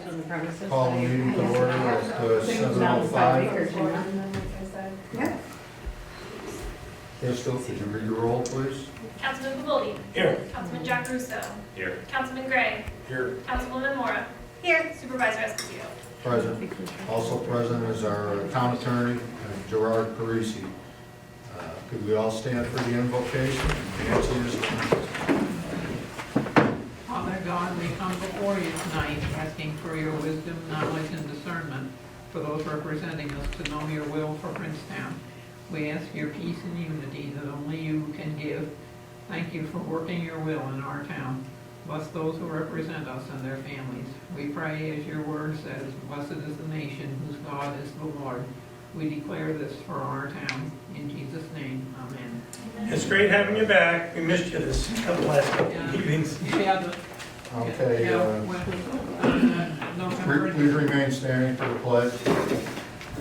on the premises. Call the meeting to order at 7:05. Yeah. Crystal, could you read the roll, please? Councilman Pavoldi. Here. Councilman Jack Russo. Here. Councilman Gray. Here. Councilwoman Mora. Here. Supervisor Esposito. Present. Also present is our town attorney, Gerard Parisi. Could we all stand for the invocation? Nancy is. Father God, we come before you tonight asking for your wisdom, knowledge, and discernment for those representing us to know your will for Princetown. We ask your peace and unity that only you can give. Thank you for working your will in our town. Bless those who represent us and their families. We pray, as your word says, blessed is the nation whose God is the Lord. We declare this for our town. In Jesus' name, amen. It's great having you back. We missed you this last couple Yeah. of meetings. Yeah, Okay, November. please remain standing for the pledge.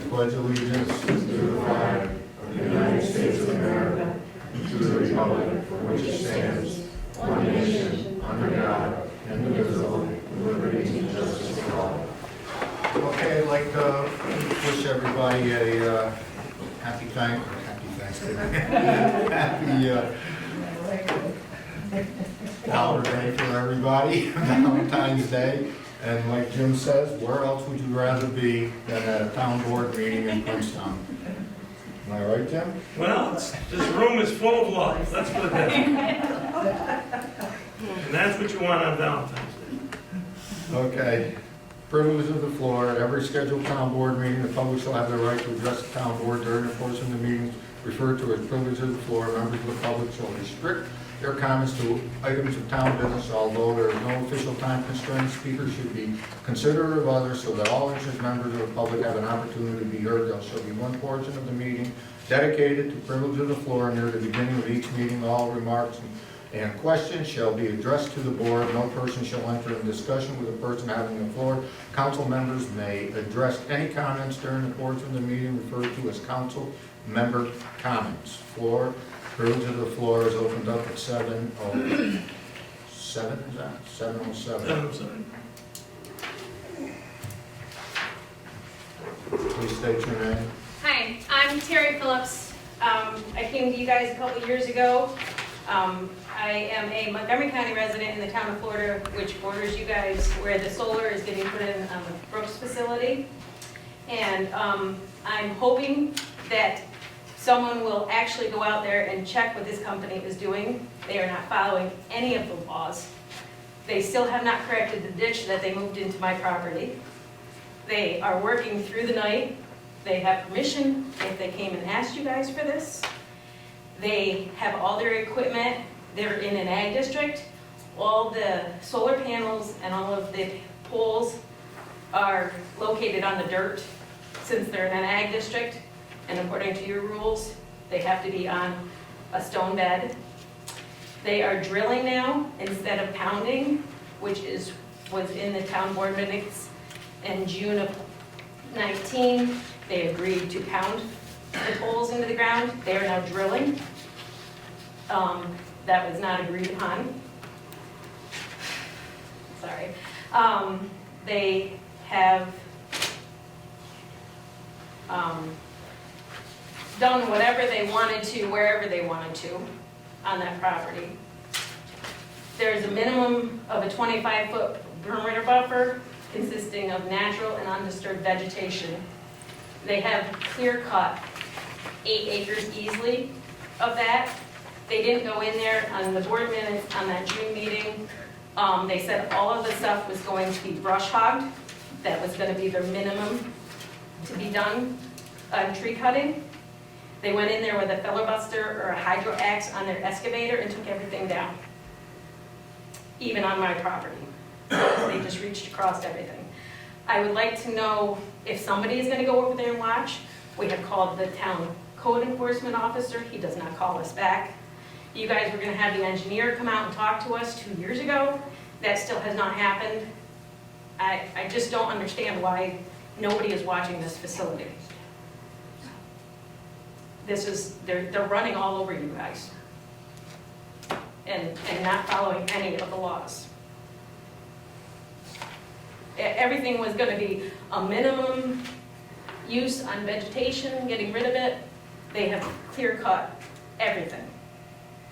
Pledge allegiance to the flag of the United States of America and to the republic for which it stands, one nation, under God, indivisible, with liberty and justice for all. Okay, I'd like to wish everybody a happy Thanksgiving. Happy holiday for everybody, Valentine's Day. And like Jim says, where else would you rather be than at a town board meeting in Princetown? Am I right, Jim? Well, this room is full of love. Let's put it that way. And that's what you want on Valentine's Day. Okay. Privilege of the floor. At every scheduled town board meeting, the public shall have the right to address the town board during the course of the meeting referred to as privilege of the floor. Members of the public shall restrict their comments to items of town business, although there is no official time constraint. Speakers should be considerate of others so that all interested members of the public have an opportunity to be heard. There shall be one portion of the meeting dedicated to privilege of the floor. Near the beginning of each meeting, all remarks and questions shall be addressed to the board. No person shall enter in discussion with a person having the floor. Council members may address any comments during the course of the meeting referred to as council member comments. Privilege of the floor is opened up at 7:07, is that? 7:07. I'm sorry. Please state your name. Hi, I'm Terry Phillips. I came to you guys a couple years ago. I am a Montgomery County resident in the town of Florida, which borders you guys, where the solar is getting put in on the Brooks facility. And I'm hoping that someone will actually go out there and check what this company is doing. They are not following any of the laws. They still have not corrected the ditch that they moved into my property. They are working through the night. They have permission if they came and asked you guys for this. They have all their equipment. They're in an ag district. All the solar panels and all of the poles are located on the dirt since they're in an ag district. And according to your rules, they have to be on a stone bed. They are drilling now instead of pounding, which was in the town board minutes in June of 19. They agreed to pound the poles into the ground. They are now drilling. That was not agreed upon. Sorry. They have done whatever they wanted to, wherever they wanted to on that property. There's a minimum of a 25-foot perimeter buffer consisting of natural and undisturbed vegetation. They have clear-cut 8 acres easily of that. They didn't go in there on the board minutes on that June meeting. They said all of the stuff was going to be brush hogged. That was going to be their minimum to be done on tree cutting. They went in there with a filibuster or a hydro axe on their excavator and took everything down, even on my property. They just reached across everything. I would like to know if somebody is going to go over there and watch. We have called the town code enforcement officer. He does not call us back. You guys were going to have the engineer come out and talk to us 2 years ago. That still has not happened. I just don't understand why nobody is watching this facility. They're running all over you guys and not following any of the laws. Everything was gonna be a minimum use on vegetation, getting rid of it. They have clear cut everything.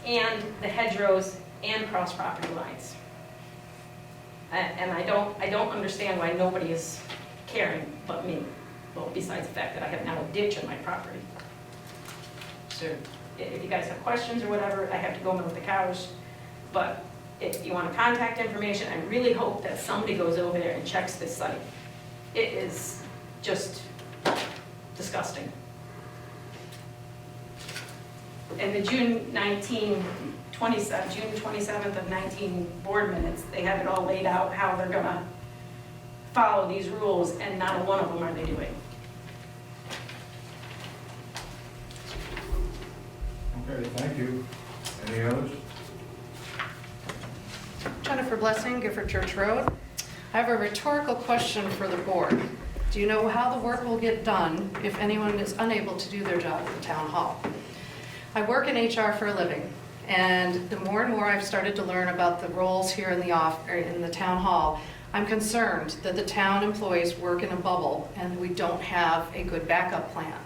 And the hedgerows and cross property lines. And I don't understand why nobody is caring but me. Well, besides the fact that I have now a ditch on my property. So if you guys have questions or whatever, I have to go milk the cows. But if you want contact information, I really hope that somebody goes over there and checks this site. It is just disgusting. And the June 27th of 19 board minutes, they have it all laid out how they're gonna follow these rules, and not a one of them are they doing. Okay, thank you. Any others? Jennifer Blessing, Gifford Church Road. I have a rhetorical question for the board. Do you know how the work will get done if anyone is unable to do their job at the town hall? I work in HR for a living, and the more and more I've started to learn about the roles here in the town hall, I'm concerned that the town employees work in a bubble and we don't have a good backup plan.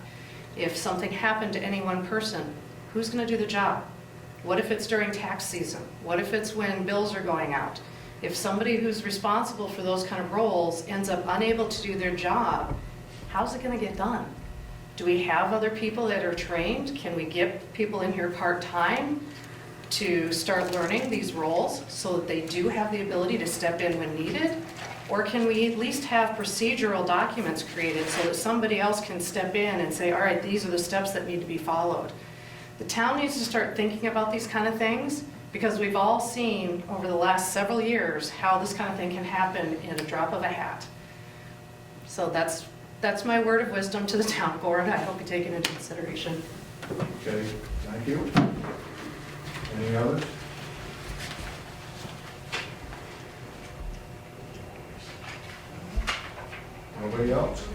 If something happened to any one person, who's going to do the job? What if it's during tax season? What if it's when bills are going out? If somebody who's responsible for those kind of roles ends up unable to do their job, how's it going to get done? Do we have other people that are trained? Can we get people in here part-time to start learning these roles so that they do have the ability to step in when needed? Or can we at least have procedural documents created so that somebody else can step in and say, all right, these are the steps that need to be followed? The town needs to start thinking about these kind of things, because we've all seen over the last several years how this kind of thing can happen in a drop of a hat. So that's my word of wisdom to the town board. I hope you take it into consideration. Okay, thank you. Any others? Nobody else?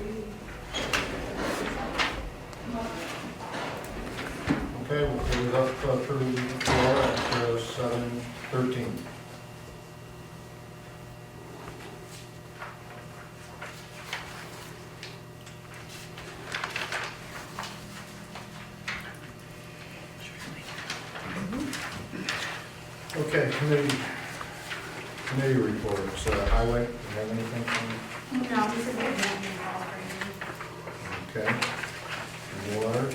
Okay, we'll put it up for the floor at 7:13. Okay, committee reports. Highway, do you have anything from? No, this is a good one. Okay. Water.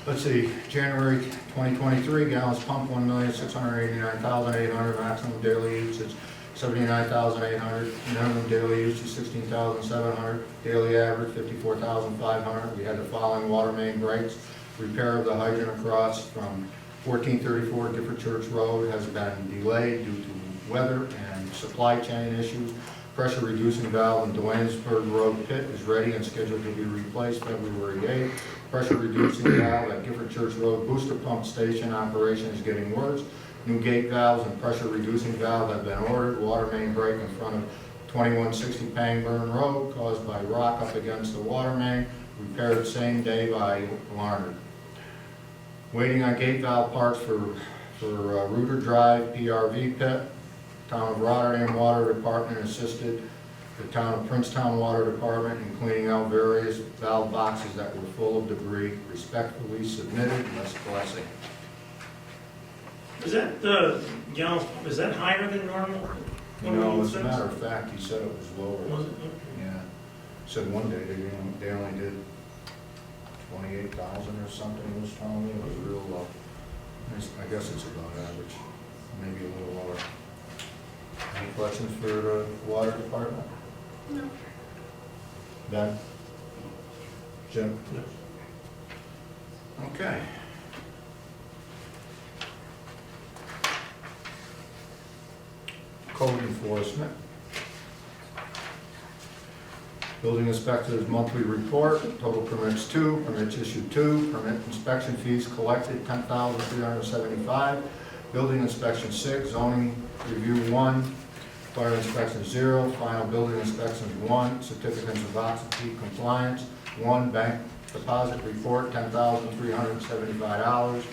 Let's see, January 2023, gallons pumped 1,689,800, maximum daily usage 79,800, minimum daily usage 16,700, daily average 54,500. We had the following water main breaks. Repair of the hydrant across from 1434 Gifford Church Road has been delayed due to weather and supply chain issues. Pressure reducing valve in Duanesburg Road pit is ready and scheduled to be replaced February 8th. Pressure reducing valve at Gifford Church Road booster pump station operation is getting worse. New gate valves and pressure reducing valve have been ordered. Water main break in front of 2160 Pangburn Road caused by rock up against the water main. Repaired same day by Larned. Waiting on gate valve parts for Reuter Drive PRV pit. Town of Rotterdam Water Department assisted the Town of Princetown Water Department in cleaning out various valve boxes that were full of debris. Respectfully submitted, Ms. Blessing. Is that, gallons, is that higher than normal? No, as a matter of fact, he said it was lower. Was it? Yeah. Said one day they only did 28,000 or something, he was telling me. It was real low. I guess it's about average, maybe a little lower. Any questions for the water department? No. Ben? Jim? No. Okay. Code enforcement. Building inspector's monthly report, total permits 2, permits issued 2, permit inspection fees collected $10,375, building inspection 6, zoning review 1, fire inspection 0, final building inspections 1, certificates of occupancy compliance 1, bank deposit report, $10,375.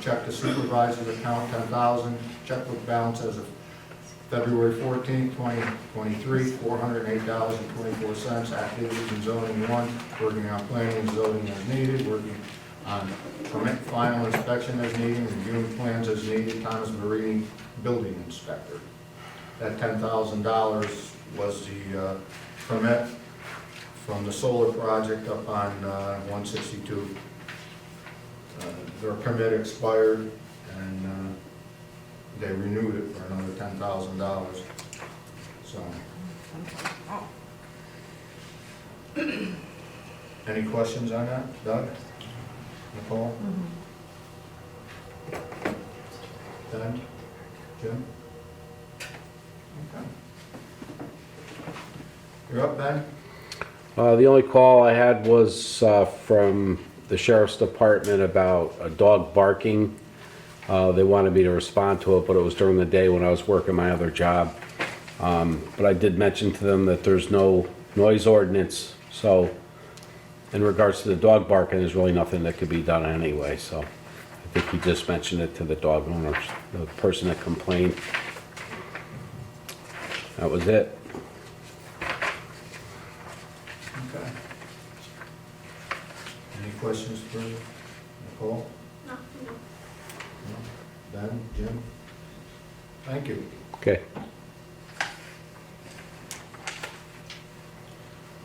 Check to supervisor's account, $10,000. Checkbook balance as of February 14, 2023, $408.24. Activities in zoning 1, working on planning and zoning as needed, working on permit final inspection as needed, reviewing plans as needed. Thomas Marini, building inspector. That $10,000 was the permit from the solar project up on 162. Their permit expired, and they renewed it for another $10,000. So, any questions on that, Doug? Nicole? Ben? Jim? Okay. You're up, Ben? The only call I had was from the sheriff's department about a dog barking. They wanted me to respond to it, but it was during the day when I was working my other job. But I did mention to them that there's no noise ordinance, so in regards to the dog barking, there's really nothing that could be done anyway, so I think he just mentioned it to the dog owners, the person that complained. That was it. Okay. Any questions for Nicole? No. No? Ben, Jim? Thank you. Okay.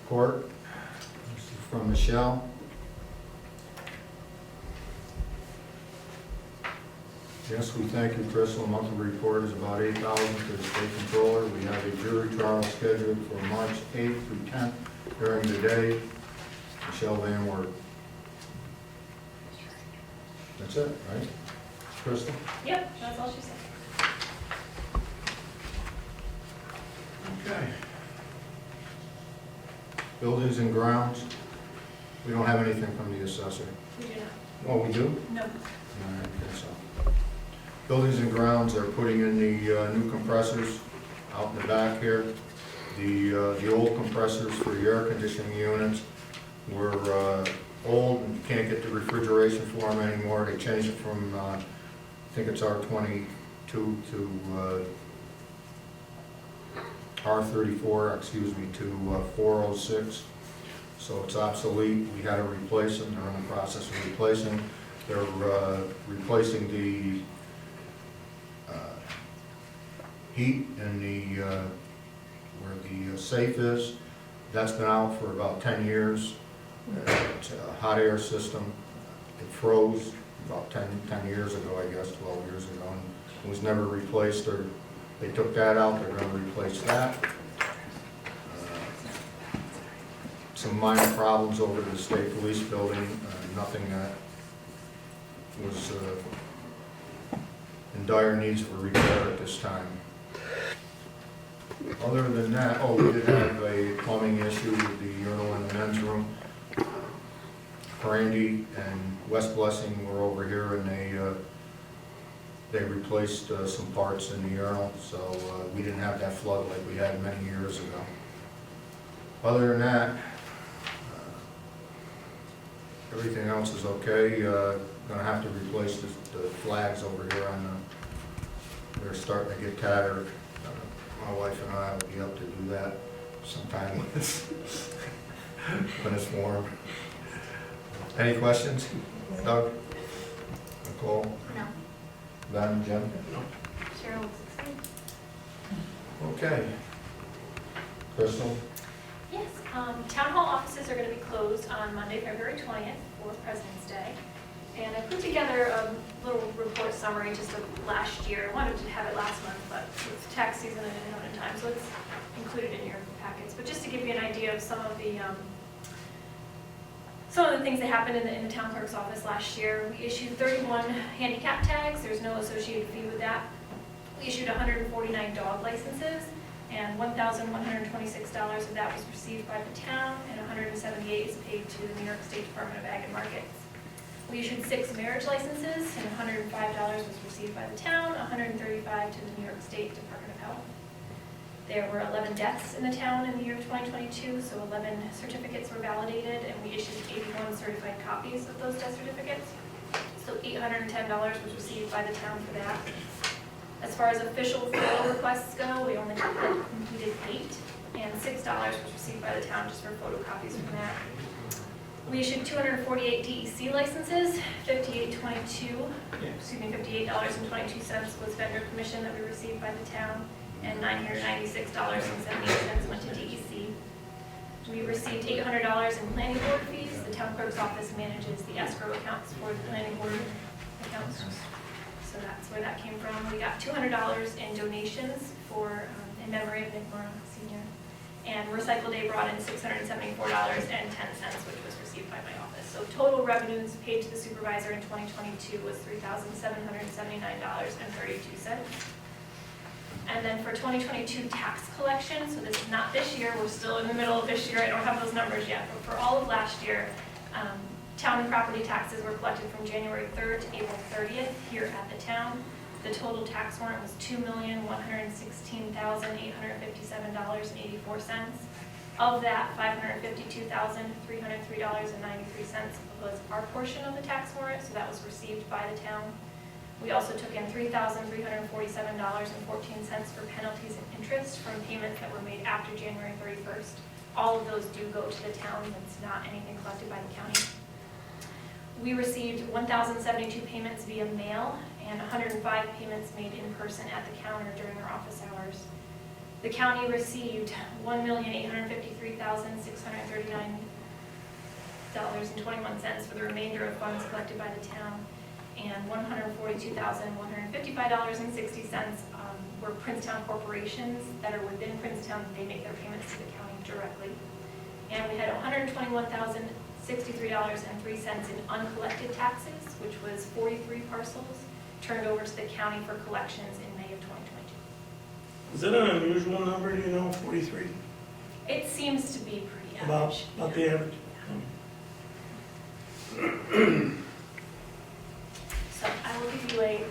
Court, this is from Michelle. Yes, we thank you, Crystal. Monthly report is about $8,000 to the state controller. We have a jury trial scheduled for March 8th through 10th during the day. Michelle Van Wert. That's it, right? Crystal? Yep, that's all she said. Okay. Buildings and grounds. We don't have anything from the assessor. We do not. Oh, we do? No. No, I don't think so. Buildings and grounds are putting in the new compressors out in the back here. The old compressors for the air conditioning units were old and you can't get the refrigeration for them anymore. They changed it from, I think it's R22 to R34, excuse me, to 406. So it's obsolete. We had to replace them. They're in the process of replacing. They're replacing the heat in the where the safe is. That's been out for about 10 years. It's a hot air system. It froze about 10 years ago, I guess, 12 years ago, and it was never replaced. Or they took that out. They're going to replace that. Some minor problems over to the state police building. Nothing that was in dire needs of a repair at this time. Other than that, oh, we did have a plumbing issue with the urinal in the men's room. Randy and West Blessing were over here and they replaced some parts in the urinal, so we didn't have that flood like we had many years ago. Other than that, everything else is okay. Gonna have to replace the flags over here on the, they're starting to get tattered. My wife and I will be up to do that sometime when it's warm. Any questions? Doug? Nicole? No. Ben? Jim? Cheryl looks excited. Okay. Crystal? Yes, town hall offices are going to be closed on Monday, February 20th for President's Day. And I put together a little report summary just of last year. I wanted to have it last month, but with tax season I didn't have it in time, so it's included in your packets. But just to give you an idea of some of the things that happened in the town clerk's office last year. We issued 31 handicap tags. There's no associated fee with that. We issued 149 dog licenses, and $1,126 of that was received by the town, and $178 is paid to the New York State Department of Ag and Markets. We issued 6 marriage licenses, and $105 was received by the town, $135 to the New York State Department of Health. There were 11 deaths in the town in the year 2022, so 11 certificates were validated, and we issued 81 21 certified copies of those death certificates. So $810 was received by the town for that. As far as official photo requests go, we only completed 8, and $6 was received by the town just for photocopies from that. We issued 248 DEC licenses, $58.22 was vendor commission that we received by the town, and $996.78 went to DEC. We received $800 in planning board fees. The town clerk's office manages the escrow accounts for the planning board accounts. So that's where that came from. We got $200 in donations for, in memory of Nick Morrow Senior. And Recycle Day brought in $674.10, which was received by my office. So total revenues paid to the supervisor in 2022 was $3,779.32. And then for 2022 tax collection, so this is not this year, we're still in the middle of this year, I don't have those numbers yet, but for all of last year, town and property taxes were collected from January 3rd to April 30th here at the town. The total tax warrant was $2,116,857.84. Of that, $552,303.93 was our portion of the tax warrant, so that was received by the town. We also took in $3,347.14 for penalties and interest from payments that were made after January 31st. All of those do go to the town, it's not anything collected by the county. We received 1,072 payments via mail and 105 payments made in person at the counter during our office hours. The county received $1,853,639.21 for the remainder of funds collected by the town, and $142,155.60 were Princetown corporations that are within Princetown. They make their payments to the county directly. And we had $121,063.03 in uncollected taxes, which was 43 parcels turned over to the county for collections in May of 2022. Is that an unusual number, do you know, 43? It seems to be pretty About average. the average? So I will give you a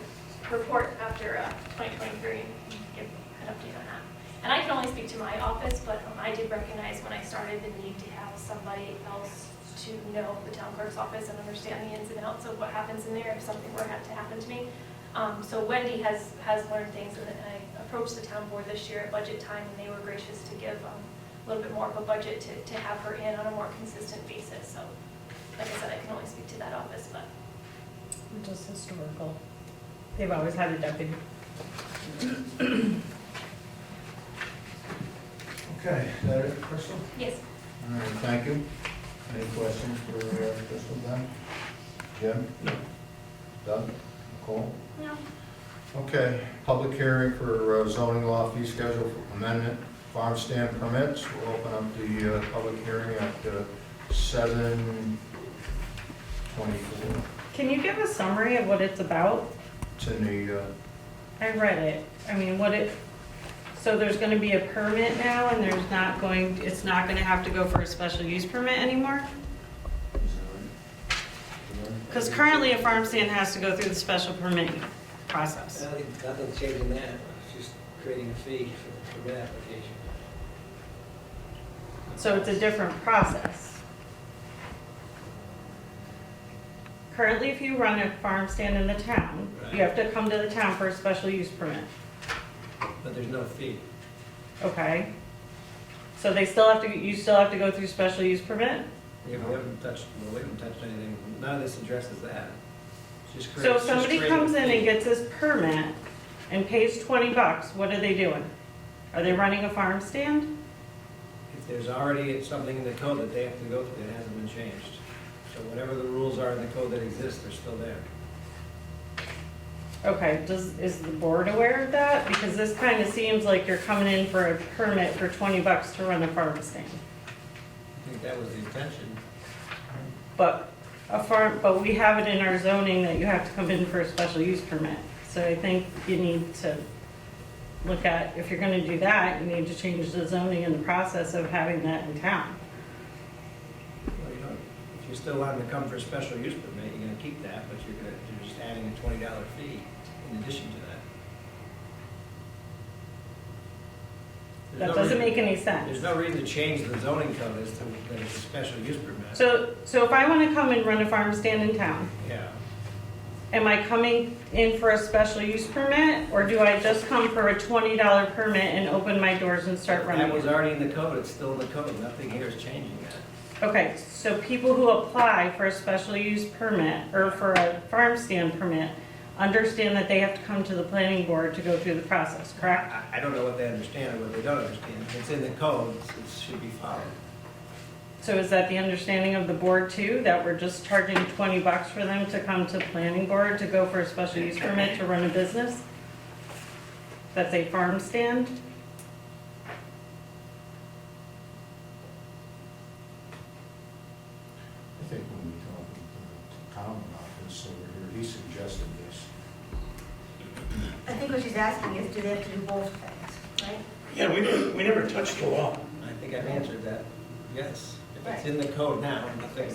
report after 2023 and give an update on that. And I can only speak to my office, but I did recognize when I started the need to have somebody else to know the town clerk's office and understand the ins and outs of what happens in there if something were to happen to me. So Wendy has learned things, and I approached the town board this year at budget time, and they were gracious to give a little bit more of a budget to have her in on a more consistent basis. So like I said, I can only speak to that office, but. Just historical. They've always had a deputy. Okay, is that it, Crystal? Yes. All right, thank you. Any questions for Crystal then? Jim? No. Doug? Nicole? No. Okay, public hearing for zoning law fee schedule for amendment, farm stand permits. We'll open up the public hearing at 7:24. Can you give a summary of what it's about? It's in the, I read it. I mean, so there's gonna be a permit now and it's not gonna have to go for a special use permit anymore? Because currently a farm stand has to go through the special permitting process. Nothing's changing that, it's just creating a fee for the permit application. So it's a different process. Currently, if you run a farm stand in the town, you have to come to the town for a special use permit, But there's no fee. okay? So you still have to go through special use permit? We haven't touched anything, none of this addresses that. It's just So if just somebody creating a comes in fee. and gets his permit and pays $20, what are they doing? Are they running a farm stand? If there's already something in the code that they have to go through, it hasn't been changed. So whatever the rules are in the code that exist, they're still there. Okay, is the board aware of that? Because this kind of seems like you're coming in for a permit for $20 to run a farm stand. I think that was the intention. But we have it in our zoning that you have to come in for a special use permit. So I think you need to look at, if you're gonna do that, you need to change the zoning and the process of having that in town. Well, you know, if you still want them to come for a special use permit, you're gonna keep that, but you're just adding a $20 fee in addition to that. That doesn't make any There's sense. no reason to change the zoning code as to that it's a special use permit. So if I want to come and run a farm stand in town, Yeah. am I coming in for a special use permit, or do I just come for a $20 permit and open my doors and start That running was it? already in the code, it's still in the code, nothing here is changing that. Okay, so people who apply for a special use permit or for a farm stand permit understand that they have to come to the planning board to go through the process, correct? I don't know what they understand or what they don't understand. If it's in the code, it should be followed. So is that the understanding of the board too, that we're just charging $20 for them to come to planning board to go for a special use permit to run a business? That's a farm stand? I think when we talked to Tom about this over here, he suggested this. I think what she's asking is, do they have to do both things, right? Yeah, we never touched the law. I think I've answered that, yes. If it's Right. in the code now,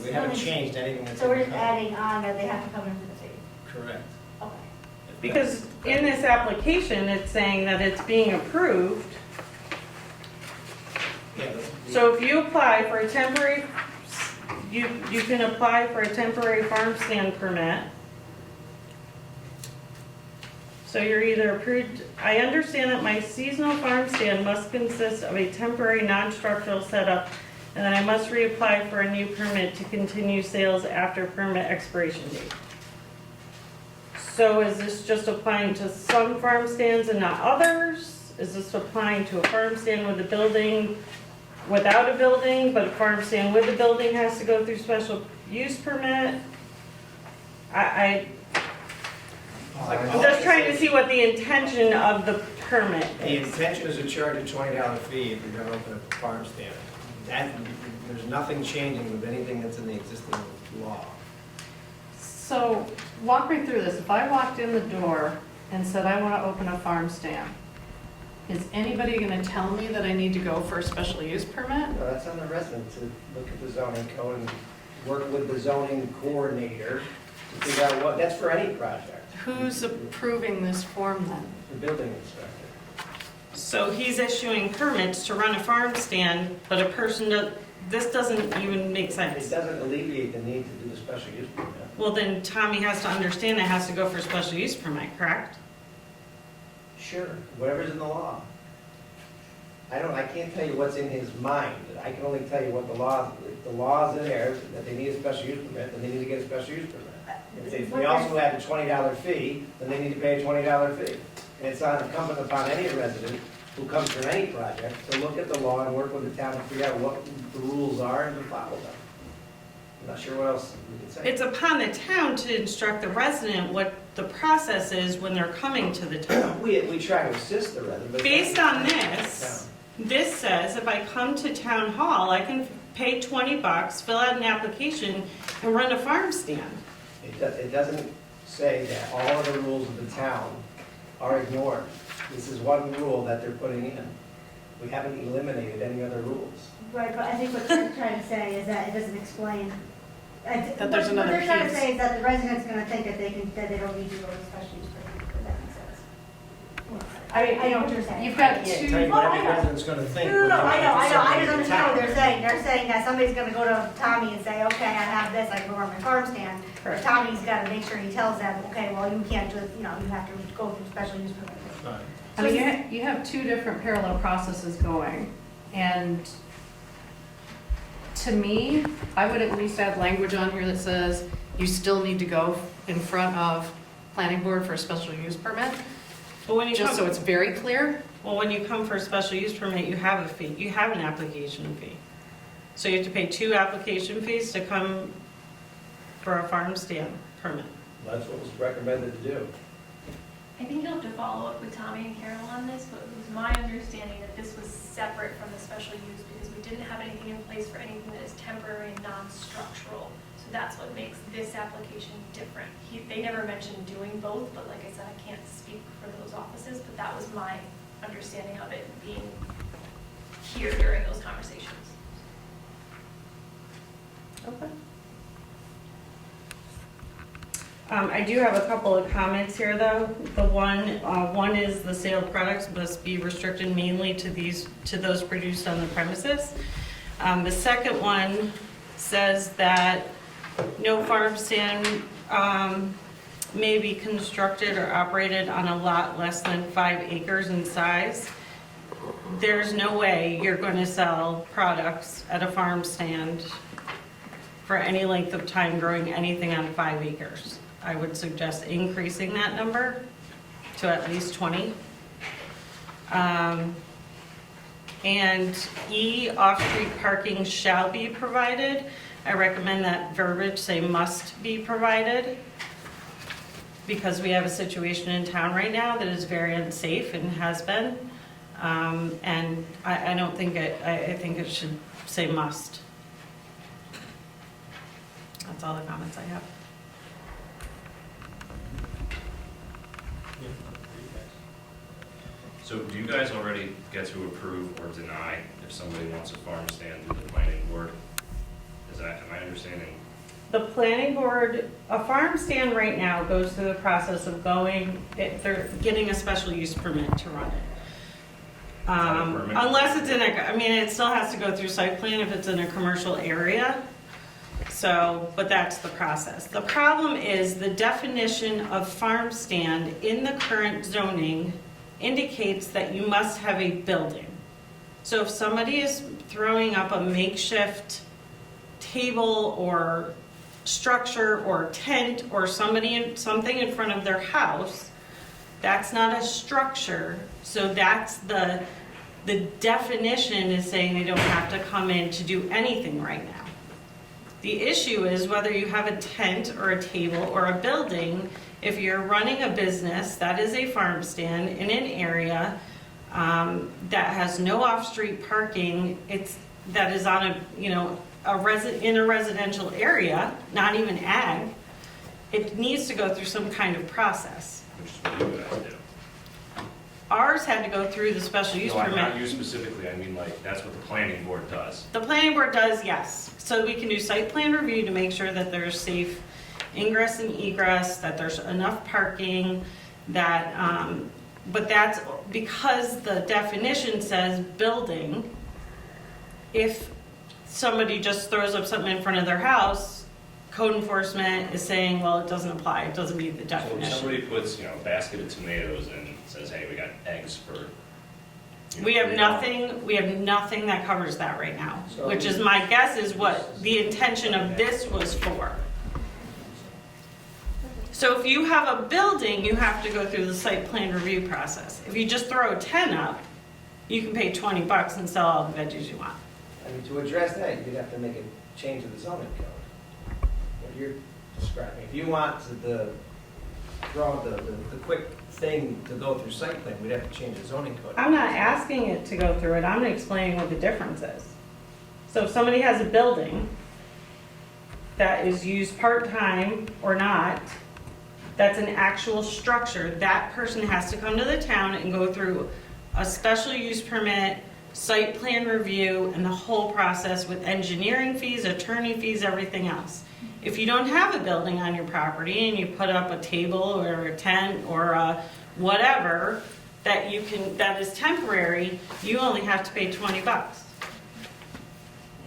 we haven't changed anything that's in So the we're just code. adding on that they have to come in for the fee. Correct. Okay. Because in this application, it's saying that it's being approved. Yeah, So if you apply for a temporary, you can apply for a temporary farm stand permit. So you're either approved, I understand that my seasonal farm stand must consist of a temporary non-structural setup, and then I must reapply for a new permit to continue sales after permit expiration date. So is this just applying to some farm stands and not others? Is this applying to a farm stand with a building without a building, but a farm stand with a building has to go through special use permit? I'm just trying to see what the intention of the permit The is. intention is to charge a $20 fee if you're gonna open a farm stand. There's nothing changing with anything that's in the existing law. So walk me through this. If I walked in the door and said, I want to open a farm stand, is anybody going to tell me that I need to go for a special use permit? No, that's on the resident to look at the zoning code and work with the zoning coordinator to figure out what, that's for any project, Who's approving this form then? the building inspector. So he's issuing permits to run a farm stand, but a person, this doesn't even make It sense. doesn't alleviate the need to do the special use permit. Well, then Tommy has to understand it has to go for a special use permit, correct? Sure, whatever's in the law. I can't tell you what's in his mind, I can only tell you what the law's in there, that they need a special use permit, then they need to get a special use permit. If they also add a $20 fee, then they need to pay a $20 fee. And it's incumbent upon any resident who comes from any project to look at the law and work with the town to figure out what the rules are and to follow them. I'm not sure what else we can say. It's upon the town to instruct the resident what the process is when they're coming to the town. We try to assist the resident. but- Based on this says if I come to town hall, I can pay $20, fill out an application, and run a farm stand. It doesn't say that all of the rules of the town are ignored. This is one rule that they're putting in. We haven't eliminated any other rules. Right, but I think what you're trying to say is that it doesn't explain. That there's another What they're trying to piece. say is that the resident's gonna think that that they don't need to go to special use permit, if that makes sense. I know what you're saying. You've got I can't two, tell you what every resident's gonna think. No, I know, I just Something in understand what town. they're saying. They're saying that somebody's gonna go to Tommy and say, okay, I have this, I can go run my farm stand. But Correct. Tommy's gotta make sure he tells them, okay, well, you can't just, you have to go through special use permit. Right. I mean, you have two different parallel processes going. And to me, I would at least add language on here that says you still need to go in front of planning board for a special use permit, But when you just so come, it's very clear. well, when you come for a special use permit, you have a fee, you have an application fee. So you have to pay 2 application fees to come for a farm stand permit. That's what was recommended to do. I think you'll have to follow up with Tommy and Carol on this, but it was my understanding that this was separate from the special use because we didn't have anything in place for anything that is temporary and non-structural. So that's what makes this application different. They never mentioned doing both, but like I said, I can't speak for those offices, but that was my understanding of it being here during those conversations. Okay. I do have a couple of comments here, though. The one is the sale of products must be restricted mainly to those produced on the premises. The second one says that no farm stand may be constructed or operated on a lot less than 5 acres in size. There's no way you're going to sell products at a farm stand for any length of time growing anything on 5 acres. I would suggest increasing that number to at least 20. And E, off-street parking shall be provided. I recommend that verbiage say must be provided, because we have a situation in town right now that is very unsafe and has been. And I don't think I think it should say must. That's all the comments I have. So do you guys already get to approve or deny if somebody wants a farm stand through the planning board? Am I understanding? The planning board, a farm stand right now goes through the process of they're getting a special use permit to run it. Unless it's it still has to go through site plan if it's in a commercial area. So, but that's the process. The problem is the definition of farm stand in the current zoning indicates that you must have a building. So if somebody is throwing up a makeshift table or structure or tent or something in front of their house, that's not a structure. So that's the definition is saying they don't have to come in to do anything right now. The issue is whether you have a tent or a table or a building. If you're running a business that is a farm stand in an area that has no off-street parking, that is on in a residential area, not even ag, it needs to go through some kind of process. Which is what you guys do. Ours had to go through the special use permit. Not you specifically, I mean that's what the planning board does. The planning board does, yes. So we can do site plan review to make sure that there's safe ingress and egress, that there's enough parking, but that's because the definition says building. If somebody just throws up something in front of their house, code enforcement is saying, well, it doesn't apply, it doesn't meet the So definition. if somebody puts, a basket of tomatoes and says, hey, we got eggs for. We have nothing that covers that right now, which is my guess is what the intention of this was for. So if you have a building, you have to go through the site plan review process. If you just throw a tent up, you can pay $20 and sell all the veggies you want. I mean, to address that, you'd have to make a change of the zoning code. What you're describing. If you want the quick thing to go through site plan, we'd have to change the zoning code. I'm not asking it to go through it, I'm explaining what the difference is. So if somebody has a building that is used part-time or not, that's an actual structure, that person has to come to the town and go through a special use permit, site plan review, and the whole process with engineering fees, attorney fees, everything else. If you don't have a building on your property and you put up a table or a tent or a whatever that is temporary, you only have to pay $20.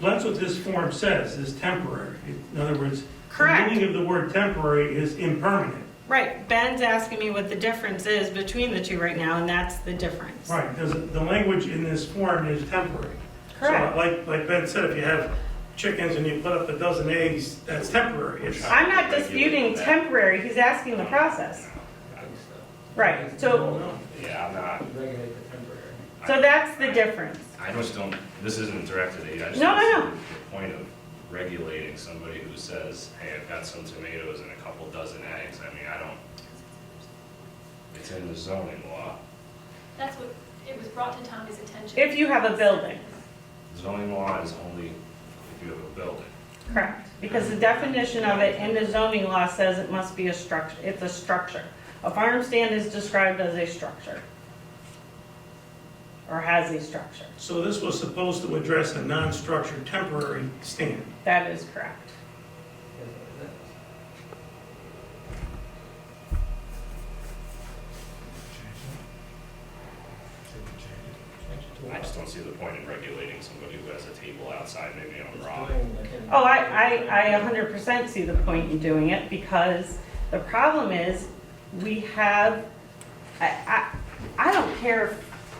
That's what this form says, is temporary. In other words, Correct. the meaning of the word temporary is impermanent. Right, Ben's asking me what the difference is between the two right now, and that's the difference. Right, because the language in this form is temporary. Correct. So like Ben said, if you have chickens and you put up a dozen eggs, that's temporary. I'm not disputing temporary, he's asking the process. Right, so Yeah, I'm not. Regulate the temporary. that's the difference. I just don't, this isn't directed at you. I just No, don't no, no. see the point of regulating somebody who says, hey, I've got some tomatoes and a couple dozen eggs. I mean, it's in the zoning law. That's what, it was brought to Tommy's attention. If you have a building, Zoning law is only if you have a building. correct, because the definition of it in the zoning law says it must be a structure, it's a structure. A farm stand is described as a structure. Or has a structure. So this was supposed to address a non-structured temporary stand. That is correct. don't see the point in regulating somebody who has a table outside, maybe on a rock. Oh, I 100% see the point in doing it, because the problem is, we have, I don't care if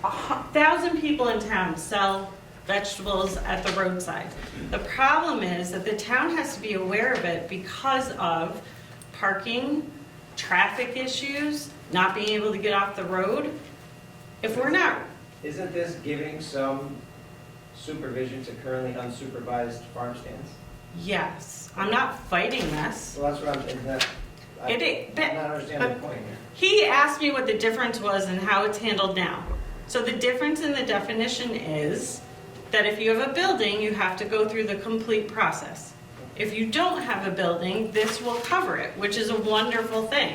1,000 people in town sell vegetables at the roadside. The problem is that the town has to be aware of it because of parking, traffic issues, not being able to get off the road. If we're not, Isn't this giving some supervision to currently unsupervised farm stands? yes, I'm not fighting this. Well, that's what I'm, isn't that, I'm not understanding the point here. He asked me what the difference was and how it's handled now. So the difference in the definition is that if you have a building, you have to go through the complete process. If you don't have a building, this will cover it, which is a wonderful thing.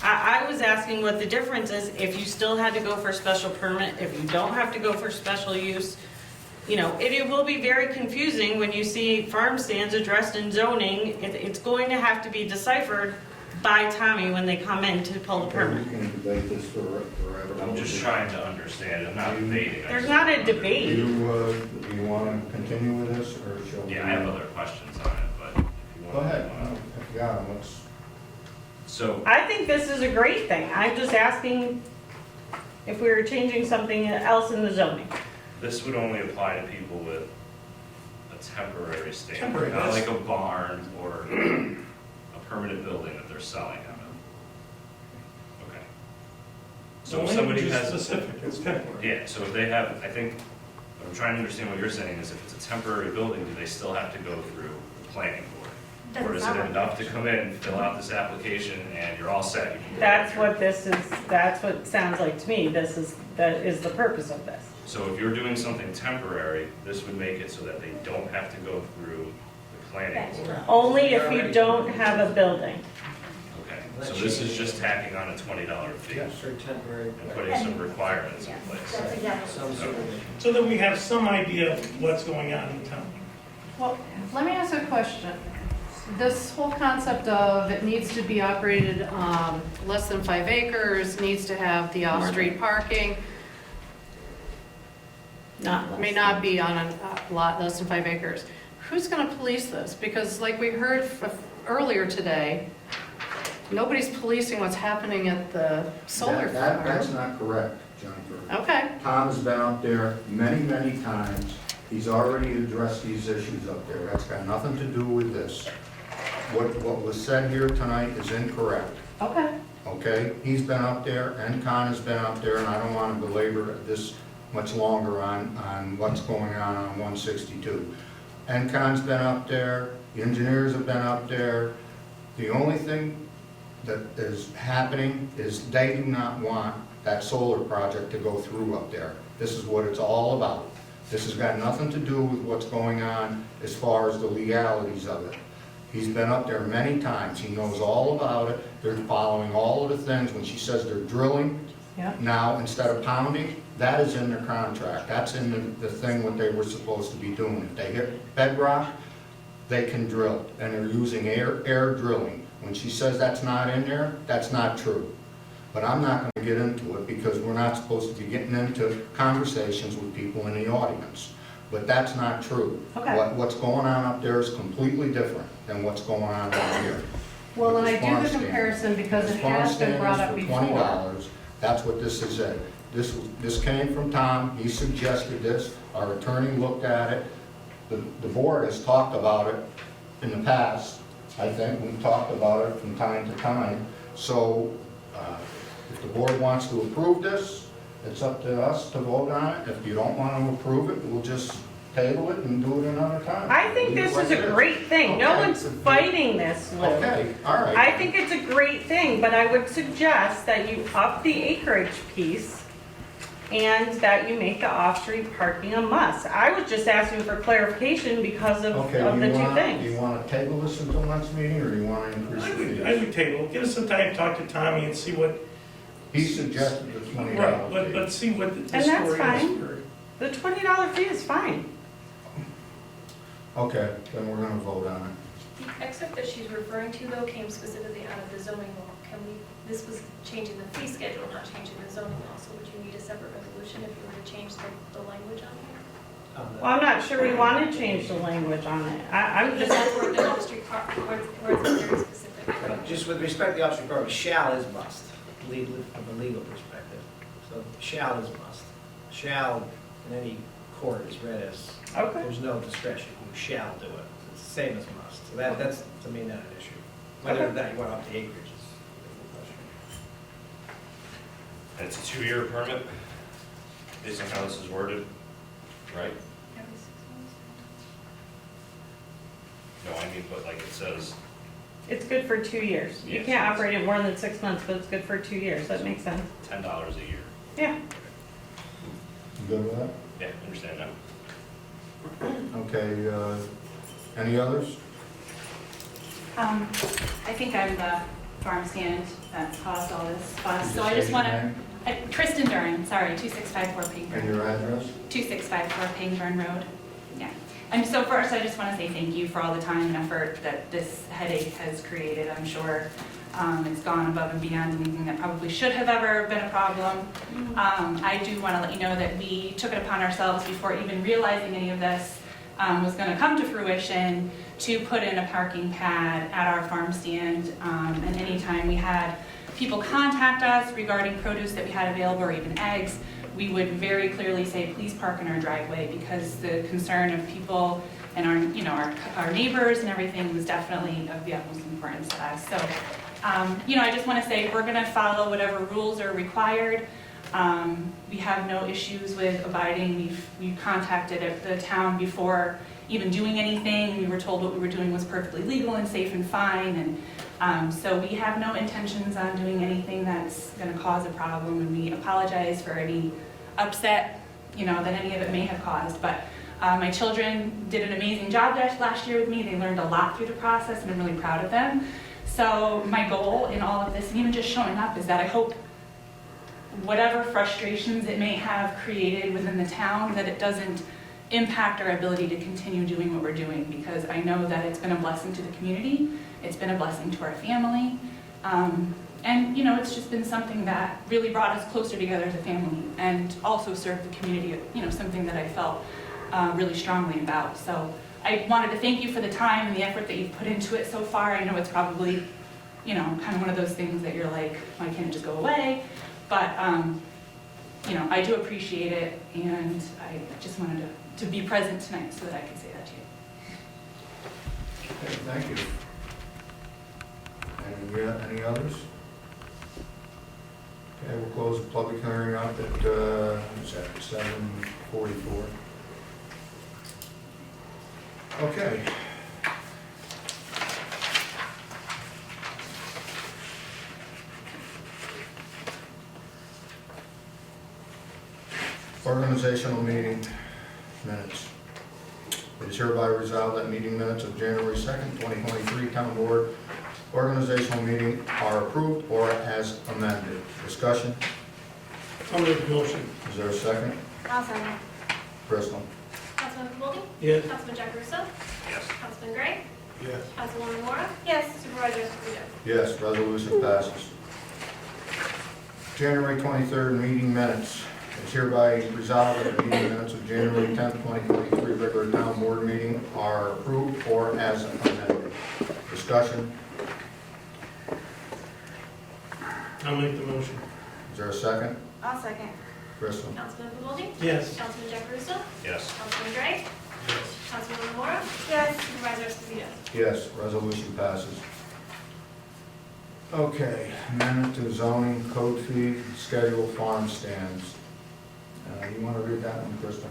I was asking what the difference is if you still had to go for a special permit, if you don't have to go for special use. You know, it will be very confusing when you see farm stands addressed in zoning. It's going to have to be deciphered by Tommy when they come in to pull the permit. We can debate this forever. I'm just trying to understand, I'm not debating. There's not a Do debate. you want to continue with this, or shall we? Yeah, I have other questions on it, but if you want. Go ahead. If you got them, let's. So, I think this is a great thing. I'm just asking if we were changing something else in the zoning. this would only apply to people with a temporary stand, Temporary, not that's- like a barn or a permanent building that they're selling out of. Okay. So if somebody has. Specific, it's temporary. Yeah, so if they have, I think, what I'm trying to understand what you're saying is if it's a temporary building, do they still have to go through the planning board? Or is it enough to come in, fill out this application, and you're all set? You can go That's ahead. what this is, that's what it sounds like to me. That is the purpose of this. So if you're doing something temporary, this would make it so that they don't have to go through the planning board. Only if you don't have a building. Okay, so this is just tacking on a $20 fee Yes, for temporary. and putting some requirements in place. That's exactly. Some supervision. So that we have some idea of what's going on in town. Well, let me ask you a question. This whole concept of it needs to be operated less than 5 acres, needs to have the off-street parking, may not be on a lot less than 5 acres. Who's going to police this? Because like we heard earlier today, nobody's policing what's happening at the solar That's farm. not correct, Jennifer. Okay, Tom has been out there many, many times. He's already addressed these issues up there. That's got nothing to do with this. What was said here tonight is incorrect, okay. okay? He's been up there, NCON has been up there, and I don't want to belabor this much longer on what's going on 162. NCON's been up there, the engineers have been up there. The only thing that is happening is they do not want that solar project to go through up there. This is what it's all about. This has got nothing to do with what's going on as far as the legalities of it. He's been up there many times. He knows all about it. They're following all of the things. When she says they're drilling Yeah. now instead of pounding, that is in their contract. That's in the thing what they were supposed to be doing. If they hit bedrock, they can drill, and they're using air drilling. When she says that's not in there, that's not true. But I'm not going to get into it because we're not supposed to be getting into conversations with people in the audience. But that's not true. Okay. What's going on up there is completely different than what's going on down here. Well, and With I this do farm the stand. comparison because This it farm has been stand brought is up for before. $20. That's what this is at. This came from Tom, he suggested this, our attorney looked at it. The board has talked about it in the past, I think, we've talked about it from time to time. So, if the board wants to approve this, it's up to us to vote on it. If you don't want to approve it, we'll just table it and do it another time. I think Leave it this like is a this. great thing. No Okay. one's fighting this, Lou. Okay, all right. I think it's a great thing, but I would suggest that you up the acreage piece and that you make the off-street parking a must. I was just asking for clarification because of Okay, the do two you things. want to table this until next meeting, or do you want to increase the I fees? would table, give us some time to talk to Tommy and see what, He suggested the $20 right, fee. let's see what the And that's story is. fine. for- The $20 fee is fine. Okay, then we're going to vote on it. excerpt that she's referring to, though, came specifically out of the zoning law. This was changing the fee schedule, not changing the zoning law, so would you need a separate resolution if you were to change the language on here? Well, I'm not sure we want to change the language on it. I'm Because just, that's where the off-street car, where it's very specific. Just with respect to the off-street program, shall is must, from a legal perspective. So shall is must. Shall in any court is read as, okay. there's no discretion, you shall do it. It's the same as must. So that's, to me, not an issue. Whether or not you want up the acreage is a question. And it's a 2-year permit, based on how this is worded, right? Every 6 months. No, I mean, but like it says, It's good for 2 years. You Yes. can't operate it more than 6 months, but it's good for 2 years. That makes sense. $10 a year. Yeah. You good with that? Yeah, understand that. Okay, any others? I think I'm the farm stand that caused all this fuss, so I Just just say want your to, name Kristen Duran, sorry, 2654 And Payburn, your address? 2654 Payburn Road. Yeah. And so first, I just want to say thank you for all the time and effort that this headache has created. I'm sure it's gone above and beyond anything that probably should have ever been a problem. I do want to let you know that we took it upon ourselves before even realizing any of this was going to come to fruition to put in a parking pad at our farm stand. And anytime we had people contact us regarding produce that we had available or even eggs, we would very clearly say, please park in our driveway, because the concern of people and our neighbors and everything was definitely of the utmost importance to us. So, I just want to say we're going to follow whatever rules are required. We have no issues with abiding. We've contacted the town before even doing anything. We were told what we were doing was perfectly legal and safe and fine, and so we have no intentions on doing anything that's going to cause a problem, and we apologize for any upset, that any of it may have caused. But my children did an amazing job last year with me. They learned a lot through the process, and I'm really proud of them. So my goal in all of this, and even just showing up, is that I hope whatever frustrations it may have created within the town, that it doesn't impact our ability to continue doing what we're doing, because I know that it's been a blessing to the community, it's been a blessing to our family, and it's just been something that really brought us closer together as a family, and also served the community, something that I felt really strongly about. So I wanted to thank you for the time and the effort that you've put into it so far. I know it's probably, kind of one of those things that you're like, why can't it just go away? But, I do appreciate it, and I just wanted to be present tonight so that I could say that to you. Okay, thank you. Any others? Okay, we'll close the public hearing up at 7:44. Okay. Organizational meeting minutes. It is hereby resolved that meeting minutes of January 2nd, 2023 Town Board organizational meeting are approved or as amended. Discussion? I'll make the motion. Is there a second? I'll second. Crystal? Councilman Goldie? Yes. Councilman Jack Yes. Councilman Gray? Yes. Councilwoman Mora? Yes. Supervisor Esposito? Yes, resolution passes. January 23rd meeting minutes. It is hereby resolved that the meeting minutes of January 10th, 2023 regular town board meeting are approved or as amended. Discussion? I'll make the motion. Is there a second? I'll second. Crystal? Councilman Goldie? Yes. Councilman Jack Yes. Councilman Gray? Yes. Councilwoman Mora? Yes. Supervisor Esposito? Yes, resolution passes. Okay, amendment to zoning code fee schedule farm stands. You want to read that one, Kristen?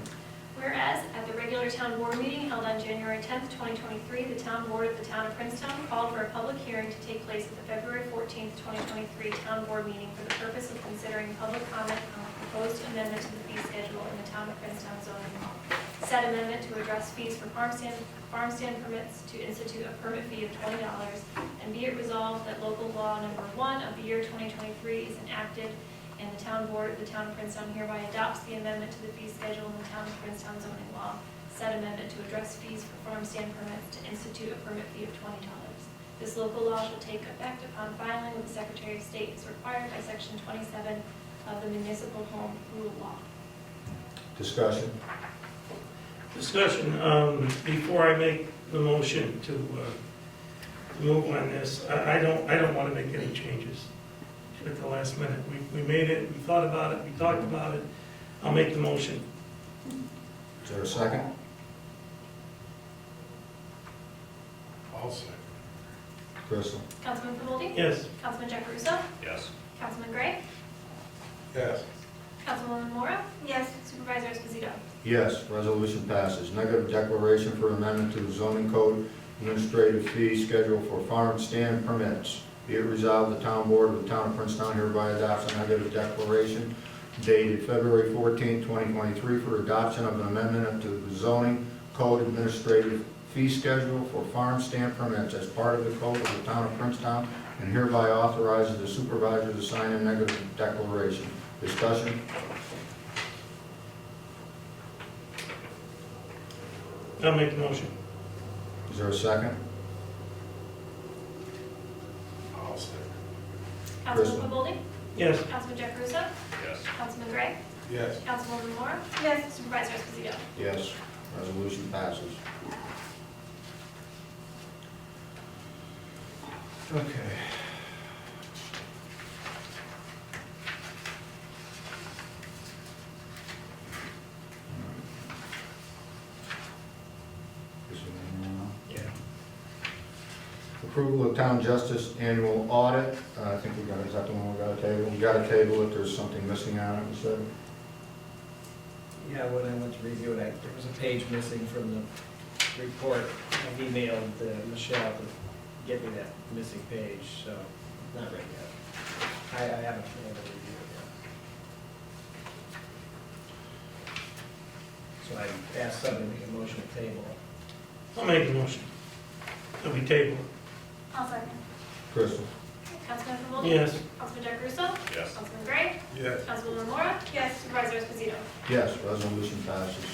Whereas at the regular town board meeting held on January 10th, 2023, the town board of the town of Princetown called for a public hearing to take place at the February 14th, 2023 town board meeting for the purpose of considering public comment on the proposed amendment to the fee schedule in the town of Princetown zoning law. Said amendment to address fees for farm stand permits, to institute a permit fee of $20, and be it resolved that local law number 1 of the year 2023 is enacted, and the town board of the town of Princetown hereby adopts the amendment to the fee schedule in the town of Princetown zoning law. said amendment to address fees for farm stand permits to institute a permit fee of $20. This local law shall take effect upon filing with the Secretary of State as required by Section 27 of the Municipal Home Rule Law. Discussion. Discussion, before I make the motion to move on this, I don't want to make any changes at the last minute. We made it, we thought about it, we talked about it. I'll make the motion. Is there a second? I'll second. Crystal? Councilman Pavoldi? Yes. Councilman Jacaruso? Yes. Councilman Gray? Yes. Councilwoman Mora? Yes. Supervisor Esposito? Yes, resolution passes. Negative declaration for amendment to the zoning code administrative fee schedule for farm stand permits. Be it resolved, the town board of the town of Princetown hereby adopts a negative declaration dated February 14, 2023 for adoption of an amendment to the zoning code administrative fee schedule for farm stand permits as part of the code of the town of Princetown, and hereby authorizes the supervisor to sign a negative declaration. Discussion? I'll make the motion. Is there a second? I'll second. Councilman Pavoldi? Yes. Councilman Jacaruso? Yes. Councilman Gray? Yes. Councilwoman Mora? Yes. Supervisor Esposito? Yes, resolution passes. Okay. Yeah. Approval of town justice annual audit. I think we got, is that the one we got to table? We got to table it, there's something missing on it, we said. Yeah, when I went to review it, there was a page missing from the report. I emailed Michelle to get me that missing page, so not ready yet. I haven't been able to review it yet. So I asked somebody to make a motion to table it. I'll make the motion. That we table it. I'll second. Crystal? Councilman Pavoldi? Yes. Councilman Jacaruso? Yes. Councilman Gray? Yes. Councilwoman Mora? Yes. Supervisor Esposito? Yes, resolution passes.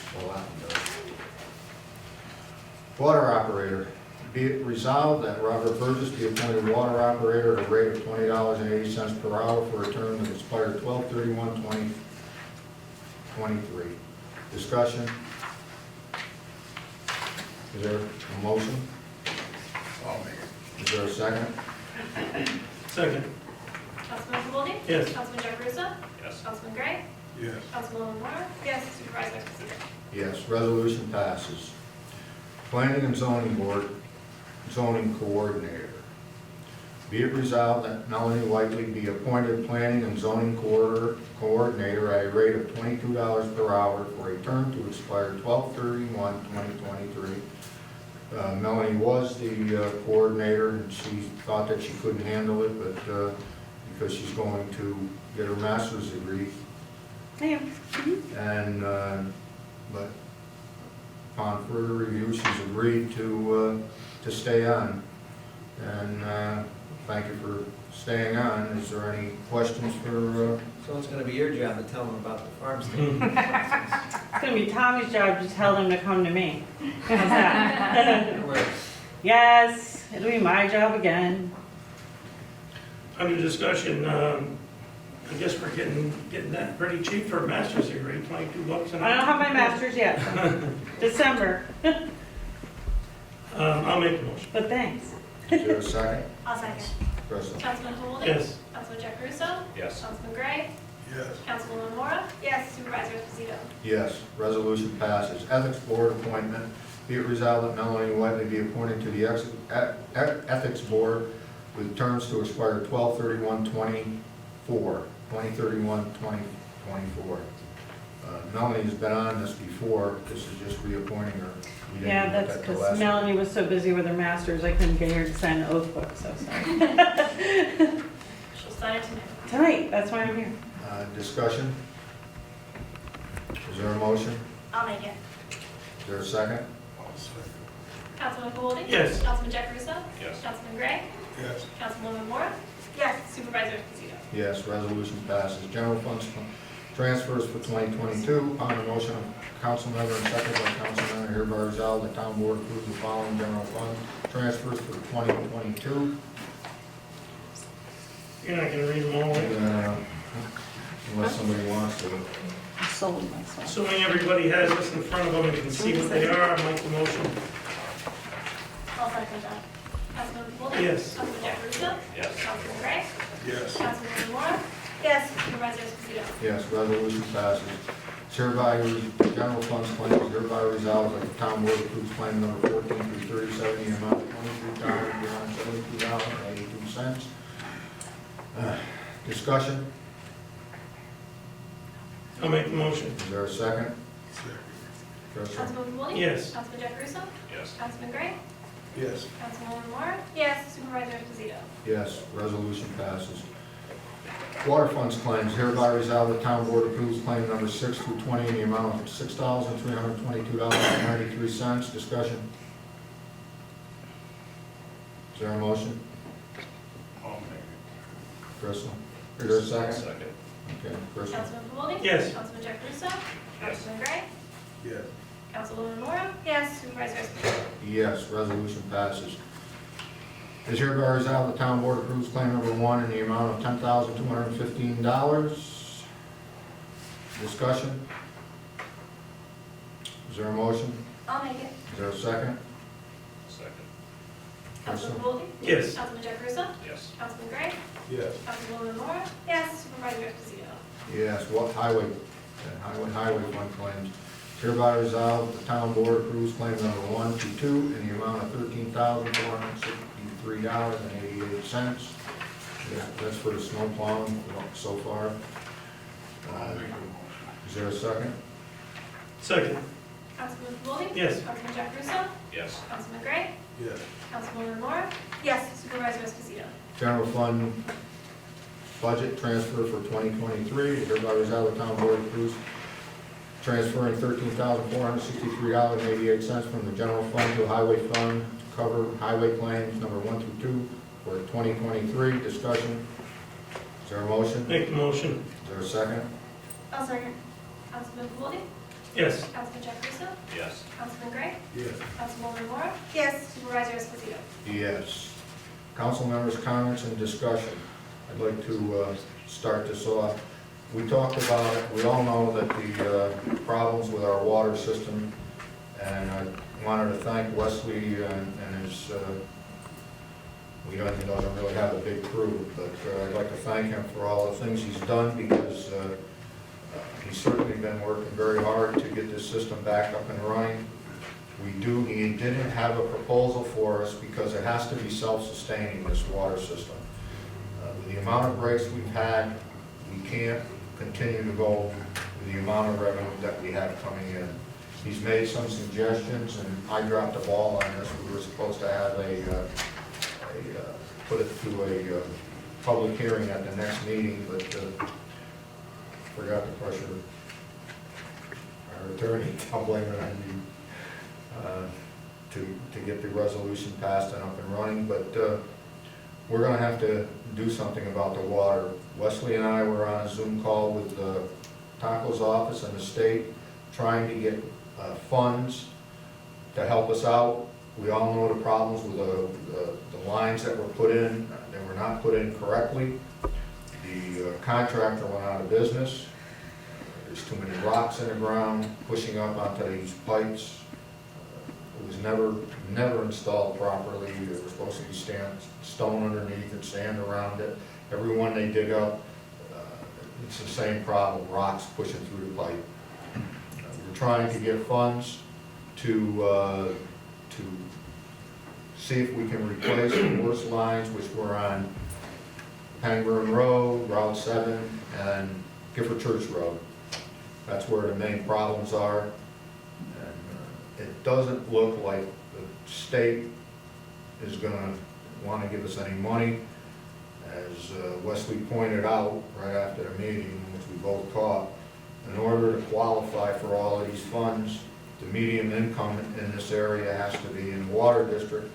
Water operator. Be it resolved that Robert Burgess be appointed water operator at a rate of $20.80 per hour for a term that expires 12/31/2023. Discussion? Is there a motion? I'll make it. Is there a second? Second. Councilman Pavoldi? Yes. Councilman Jacaruso? Yes. Councilman Gray? Yes. Councilwoman Mora? Yes. Supervisor Esposito? Yes, resolution passes. Planning and zoning board, zoning coordinator. Be it resolved that Melanie Whiteley be appointed planning and zoning coordinator at a rate of $22 per hour for a term to expire 12/31/2023. Melanie was the coordinator, and she thought that she couldn't handle it, but because she's going to get her master's degree, I am. and but upon further review, she's agreed to stay on. And thank you for staying on. Is there any questions for? So it's gonna be your job to tell them about the farm stand. It's gonna be Tommy's job to tell them to come to me. How's that? Where- Yes, it'll be my job again. Under discussion, I guess we're getting that pretty cheap for a master's degree, $22 an hour. I don't have my master's yet. December, I'll make the motion. but thanks. Is there a second? I'll second. Crystal? Councilman Pavoldi? Yes. Councilman Jacaruso? Yes. Councilman Gray? Yes. Councilwoman Mora? Yes. Supervisor Esposito? Yes, resolution passes. Ethics board appointment. Be it resolved that Melanie Whiteley be appointed to the ethics board with terms to expire 12/31/24. 2031-2024. Melanie's been on this before. This is just reappointing her. We didn't Yeah, get that's that till because last Melanie was so busy with her masters, I couldn't get her to sign the oath book, so sorry. She'll sign it tonight. Tonight, that's why I'm here. Discussion? Is there a motion? I'll make it. Is there a second? Councilman Pavoldi? Yes. Councilman Jacaruso? Yes. Councilman Gray? Yes. Councilwoman Mora? Yes. Supervisor Esposito? Yes, resolution passes. Transfers for 2022, upon the motion of council member and second by council member, hereby resolved, the town board approves the following general fund transfers for 2022. You're not gonna read them all, right? Unless somebody wants to. Sold myself. Assuming everybody has this in front of them and can see what they are, I'll make the motion. I'll second that. Councilman Bowlby? Yes. Councilman Jackaruso? Yes. Councilman Gray? Yes. Councilman Moore? Yes. Supervisor Esposito? Yes, resolution passes. It's hereby, general funds claim is hereby resolved that the town board approves claim number 14 through 37 in the amount of $23,372.82. Discussion, I'll make the motion. is there a second? Crystal? Councilman Bowlby? Yes. Councilman Jackaruso? Yes. Councilman Gray? Yes. Councilwoman Moore? Yes. Supervisor Esposito? Yes, resolution passes. Water funds claims hereby resolved the town board approves claim number 6 through 20 in the amount of $6,322.93. Discussion. Is there a motion? I'll make Crystal? Is there a it. second? Second. Okay, Crystal? Councilman Bowlby? Yes. Councilman Jackaruso? Yes. Councilman Gray? Yes. Councilwoman Moore? Yes. Supervisor Esposito? Yes, resolution passes. Is hereby resolved the town board approves claim number 1 in the amount of $10,215. Discussion? Is there a motion? I'll make it. Is there a second? Second. Councilman Bowlby? Yes. Councilman Jackaruso? Yes. Councilman Gray? Yes. Councilwoman Moore? Yes. Supervisor Esposito? Yes, what highway fund claims. Hereby resolved, the town board approves claim number 1 to 2 in the amount of $13,463.88. That's for the snow plowing so far. Is there a second? Second. Councilman Bowlby? Yes. Councilman Jackaruso? Yes. Councilman Gray? Yes. Councilwoman Moore? Yes. Supervisor Esposito? General fund budget transfer for 2023. Hereby resolved, the town board approves transferring $13,463.88 from the general fund to highway fund to cover highway claims number 1 through 2 for 2023. Discussion. Is there a motion? Make the motion. Is there a second? I'll second. Councilman Bowlby? Yes. Councilman Jackaruso? Yes. Councilman Gray? Yes. Councilwoman Moore? Yes. Supervisor Esposito? Yes. Council members' comments and discussion. I'd like to start this off. We talked about it, we all know that the problems with our water system, and I wanted to thank Wesley and his, he doesn't really have a big crew, but I'd like to thank him for all the things he's done, because he's certainly been working very hard to get this system back up and running. He didn't have a proposal for us because it has to be self-sustaining, this water system. With the amount of breaks we've had, we can't continue to go with the amount of revenue that we have coming in. He's made some suggestions, and I dropped the ball on this. We were supposed to have put it to a public hearing at the next meeting, but forgot to pressure our attorney. I'll blame it on you. To get the resolution passed and up and running, but we're going to have to do something about the water. Wesley and I were on a Zoom call with Taco's office and the state, trying to get funds to help us out. We all know the problems with the lines that were put in. They were not put in correctly. The contractor went out of business. There's too many rocks in the ground pushing up onto these pipes. It was never installed properly. There was supposed to be stone underneath it, sand around it. Every one they dig up, it's the same problem, rocks pushing through the pipe. We're trying to get funds to see if we can replace the worst lines, which were on Pangburn Road, Route 7, and Gifford Church Road. That's where the main problems are. It doesn't look like the state is going to want to give us any money. As Wesley pointed out right after the meeting, which we both caught, in order to qualify for all of these funds, the median income in this area has to be, in the water district,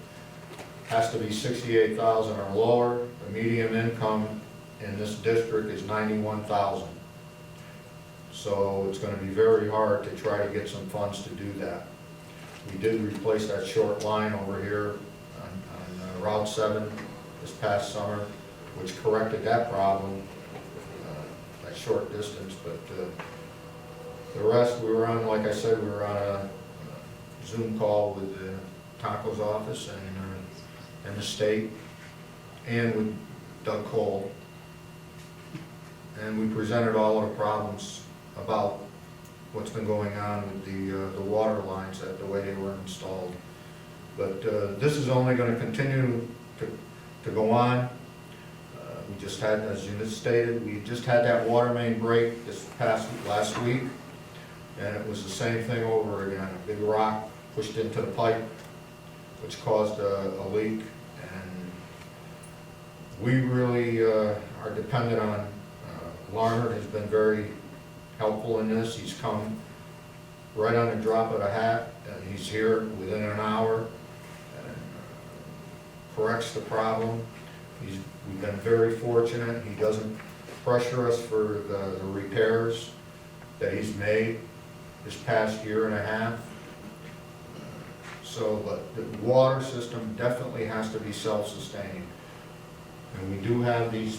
has to be $68,000 or lower. The median income in this district is $91,000. So it's gonna be very hard to try to get some funds to do that. We did replace that short line over here on Route 7 this past summer, which corrected that problem, that short distance, but the rest, we were on, like I said, we were on a Zoom call with the Taco's office and the state, and with Doug Cole. And we presented all of the problems about what's been going on with the water lines, that the way they were installed. But this is only going to continue to go on. We just had, as you stated, we just had that water main break last week, and it was the same thing over again. A big rock pushed into the pipe, which caused a leak, and we really are dependent on Larnard. Has been very helpful in this. He's come right on the drop of a hat, and he's here within an hour and corrects the problem. We've been very fortunate. He doesn't pressure us for the repairs that he's made this past year and a half. So, but the water system definitely has to be self-sustaining. And we do have these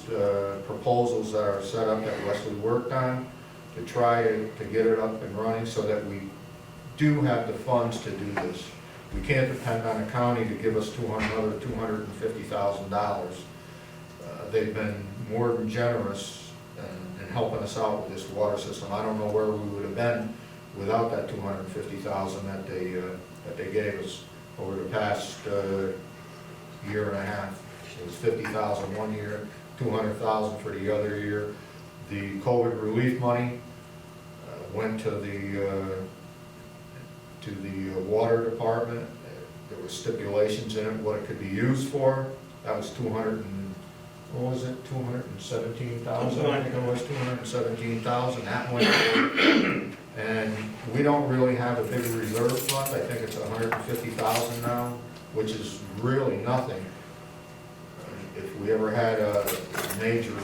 proposals that are set up that Wesley worked on to try to get it up and running so that we do have the funds to do this. We can't depend on the county to give us another $250,000. They've been more than generous in helping us out with this water system. I don't know where we would have been without that $250,000 that they gave us over the past year and a half. It was $50,000 one year, $200,000 for the other year. The COVID relief money went to the water department. There were stipulations in it what it could be used for. That was $217,000. I think it was $217,000. That went forward. And we don't really have a big reserve fund. I think it's $150,000 now, which is really nothing. If we ever had a major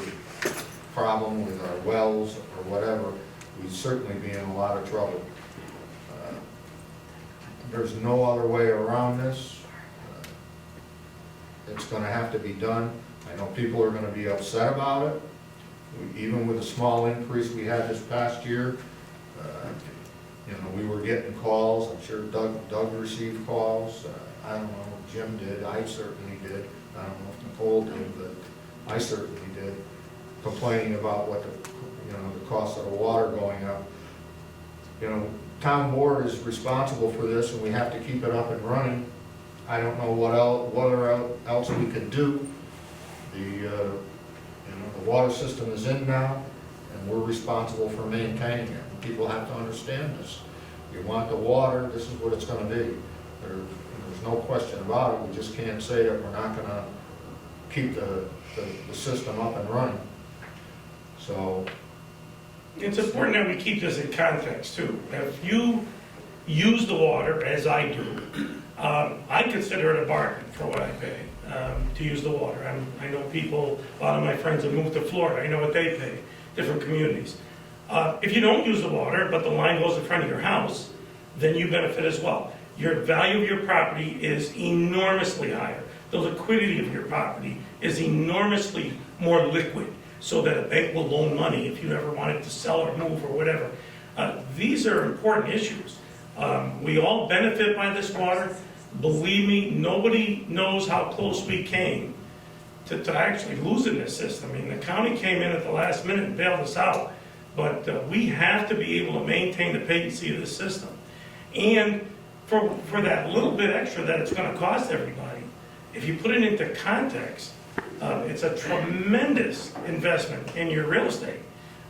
problem with our wells or whatever, we'd certainly be in a lot of trouble. There's no other way around this. It's going to have to be done. I know people are going to be upset about it. Even with the small increase we had this past year, we were getting calls. I'm sure Doug received calls. I don't know if Jim did. I certainly did. I don't know if Nicole did, but I certainly did, complaining about what the cost of the water going up. Town board is responsible for this, and we have to keep it up and running. I don't know what else we could do. The water system is in now, and we're responsible for maintaining it. People have to understand this. You want the water, this is what it's going to be. There's no question about it. We just can't say that we're not going to keep the system up and running. So it's important that we keep this in context too. If you use the water, as I do, I consider it a bargain for what I pay to use the water. I know people, a lot of my friends have moved to Florida. I know what they pay, different communities. If you don't use the water, but the line goes in front of your house, then you benefit as well. Your value of your property is enormously higher. The liquidity of your property is enormously more liquid, so that a bank will loan money if you ever wanted to sell or move or whatever. These are important issues. We all benefit by this water. Believe me, nobody knows how close we came to actually losing this system. I mean, the county came in at the last minute and bailed us out, but we have to be able to maintain the patency of the system. And for that little bit extra that it's going to cost everybody, if you put it into context, it's a tremendous investment in your real estate.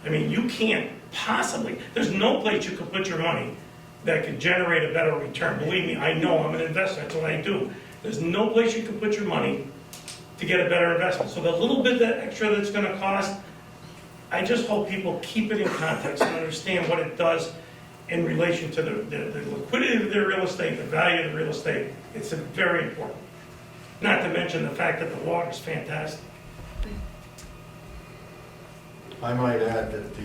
I mean, you can't possibly, there's no place you could put your money that could generate a better return. Believe me, I know, I'm an investor, that's what I do. There's no place you can put your money to get a better investment. So the little bit that extra that's going to cost, I just hope people keep it in context and understand what it does in relation to the liquidity of their real estate, the value of the real estate. It's very important. Not to mention the fact that the water is fantastic. I might add that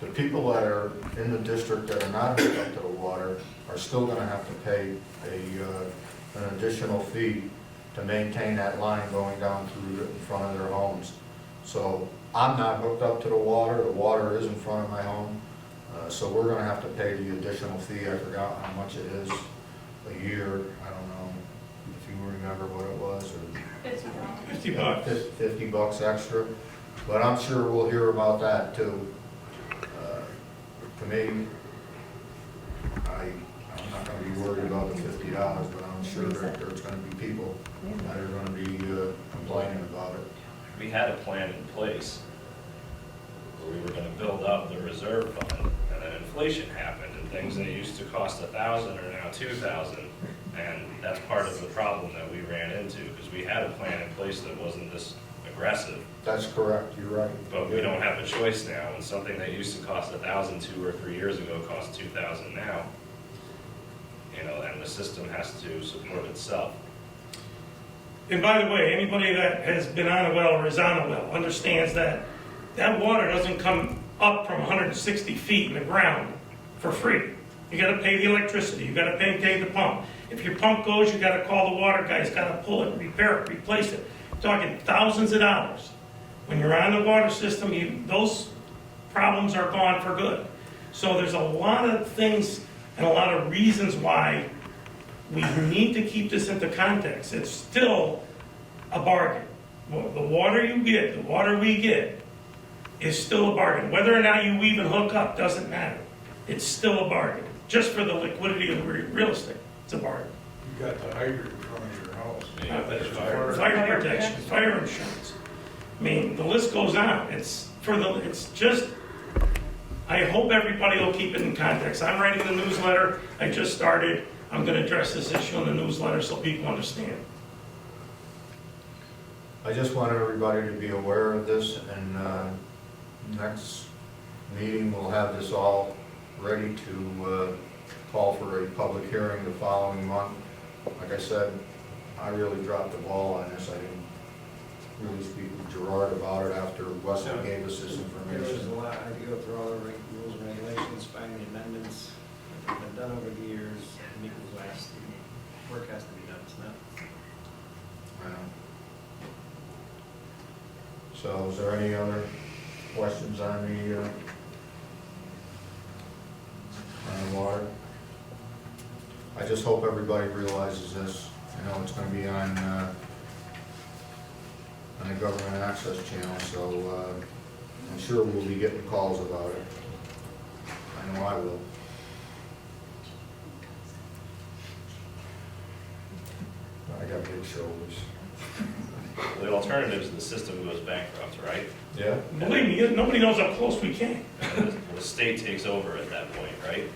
the people that are in the district that are not hooked up to the water are still gonna have to pay an additional fee to maintain that line going down through in front of their homes. So I'm not hooked up to the water is in front of my home, so we're gonna have to pay the additional fee. I forgot how much it is a year, I don't know if you remember what it was, or $50. $50 extra, but I'm sure we'll hear about that too. To me, I'm not gonna be worried about the $50, but I'm sure that there's gonna be people that are gonna be complaining about it. We had a plan in place where we were gonna build up the reserve fund, and then inflation happened, and things that used to cost $1,000 are now $2,000. And that's part of the problem that we ran into, because we had a plan in place that wasn't this aggressive. That's correct, you're right. But we don't have a choice now, and something that used to cost $1,000 2 or 3 years ago costs $2,000 now. You know, and the system has to support itself. And by the way, anybody that has been on a well or is on a well understands that that water doesn't come up from 160 feet in the ground for free. You gotta pay the electricity, you gotta pay the pump. If your pump goes, you gotta call the water guys, gotta pull it, repair it, replace it. You're talking thousands of dollars. When you're on the water system, those problems are gone for good. So there's a lot of things and a lot of reasons why we need to keep this into context. It's still a bargain. The water you get, the water we get, is still a bargain. Whether or not you even hook up doesn't matter. It's still a bargain. Just for the liquidity of real estate, it's a bargain. You got the hydrant in front of your house. Yeah, Fire protection, fire insurance. I mean, the list goes on. It's just, I hope everybody will keep it in context. I'm writing the newsletter. I just started. I'm going to address this issue in the newsletter so people understand. I just want everybody to be aware of this, and next meeting, we'll have this all ready to call for a public hearing the following month. Like I said, I really dropped the ball on this. I didn't really speak with Gerard about it after Wesley gave us this There's a information. lot, I had to go through all the rules and regulations, find the amendments that have been done over the years, and equals last, work has to be done, it's not. I know. So is there any other questions on the water? I just hope everybody realizes this. I know it's going to be on the government access channel, so I'm sure we'll be getting calls about it. I know I will. I got big shoulders. The alternative is the system goes bankrupt, right? Yeah? Believe me, nobody knows how close we came. And the state takes over at that point, right?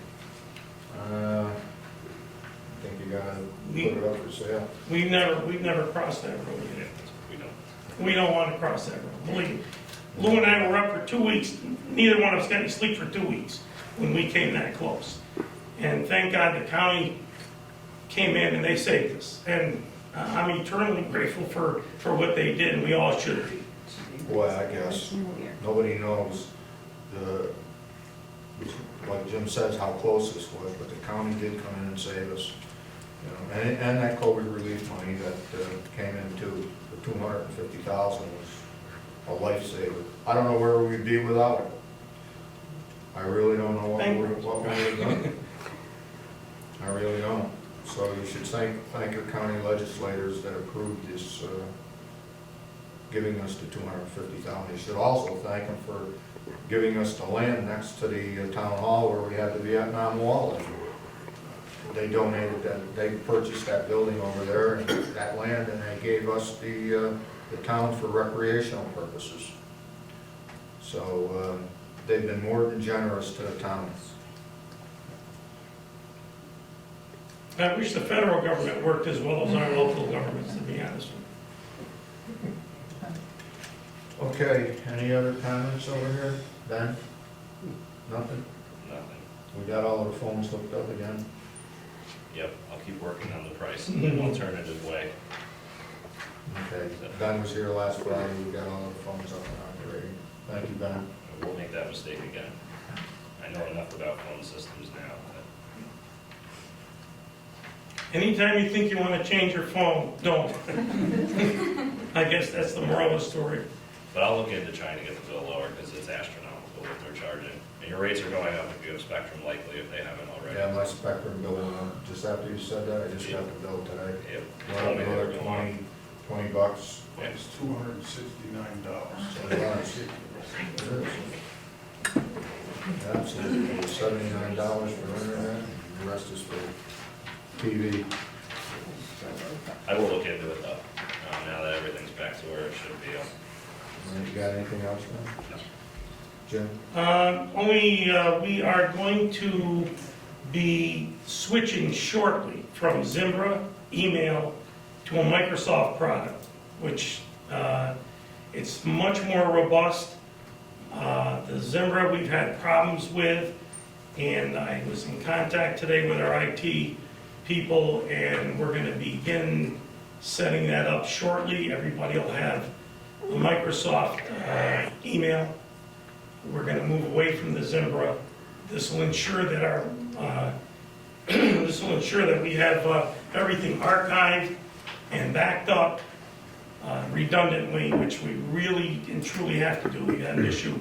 I think you gotta put it up for sale. We've never crossed that road Yeah, yet. we don't. We don't want to cross that road. Believe me. Lou and I were up for 2 weeks. Neither one of us got any sleep for 2 weeks when we came that close. And thank God the county came in and they saved us. And I'm eternally grateful for what they did, and we all should be. Boy, I guess nobody knows like Jim says, how close this was, but the county did come in and save us. You know, and that COVID relief money that came in too, the $250,000 was a lifesaver. I don't know where we'd be without it. I really don't know what we would have done. I really don't. So you should thank your county legislators that approved this, giving us the $250,000. You should also thank them for giving us the land next to the town hall where we had the Vietnam Wall. They donated that, they purchased that building over there and that land, and they gave us the town for recreational purposes. So they've been more than generous to the town. I wish the federal government worked as well as our local governments, to be honest with you. Okay, any other comments over here? Ben? Nothing? Nothing. We got all the phones hooked up again? Yep, I'll keep working on the price in an alternative way. Okay, Ben was here last Friday, we got all the phones up and operating. Thank you, Ben. We'll make that mistake again. I know enough about phone systems now that Anytime you think you want to change your phone, don't. I guess that's the moral of the story. But I'll look into trying to get the bill lower because it's astronomical what they're charging. And your rates are going up if you have Spectrum likely if they haven't already. Yeah, my Spectrum bill went up, just after you said that, I just got the bill today. Yep. Went up another 20 bucks. Yeah. It's $269. Absolutely, $79 for internet, and the rest is for TV. I will look into it though, now that everything's back to where it should be. You got anything else, man? Jim? We are going to be switching shortly from Zimbra email to a Microsoft product, which it's much more robust. The Zimbra we've had problems with, and I was in contact today with our IT people, and we're going to begin setting that up shortly. Everybody will have a Microsoft email. We're going to move away from the Zimbra. This will ensure that we have everything archived and backed up redundantly, which we really and truly have to do. We had an issue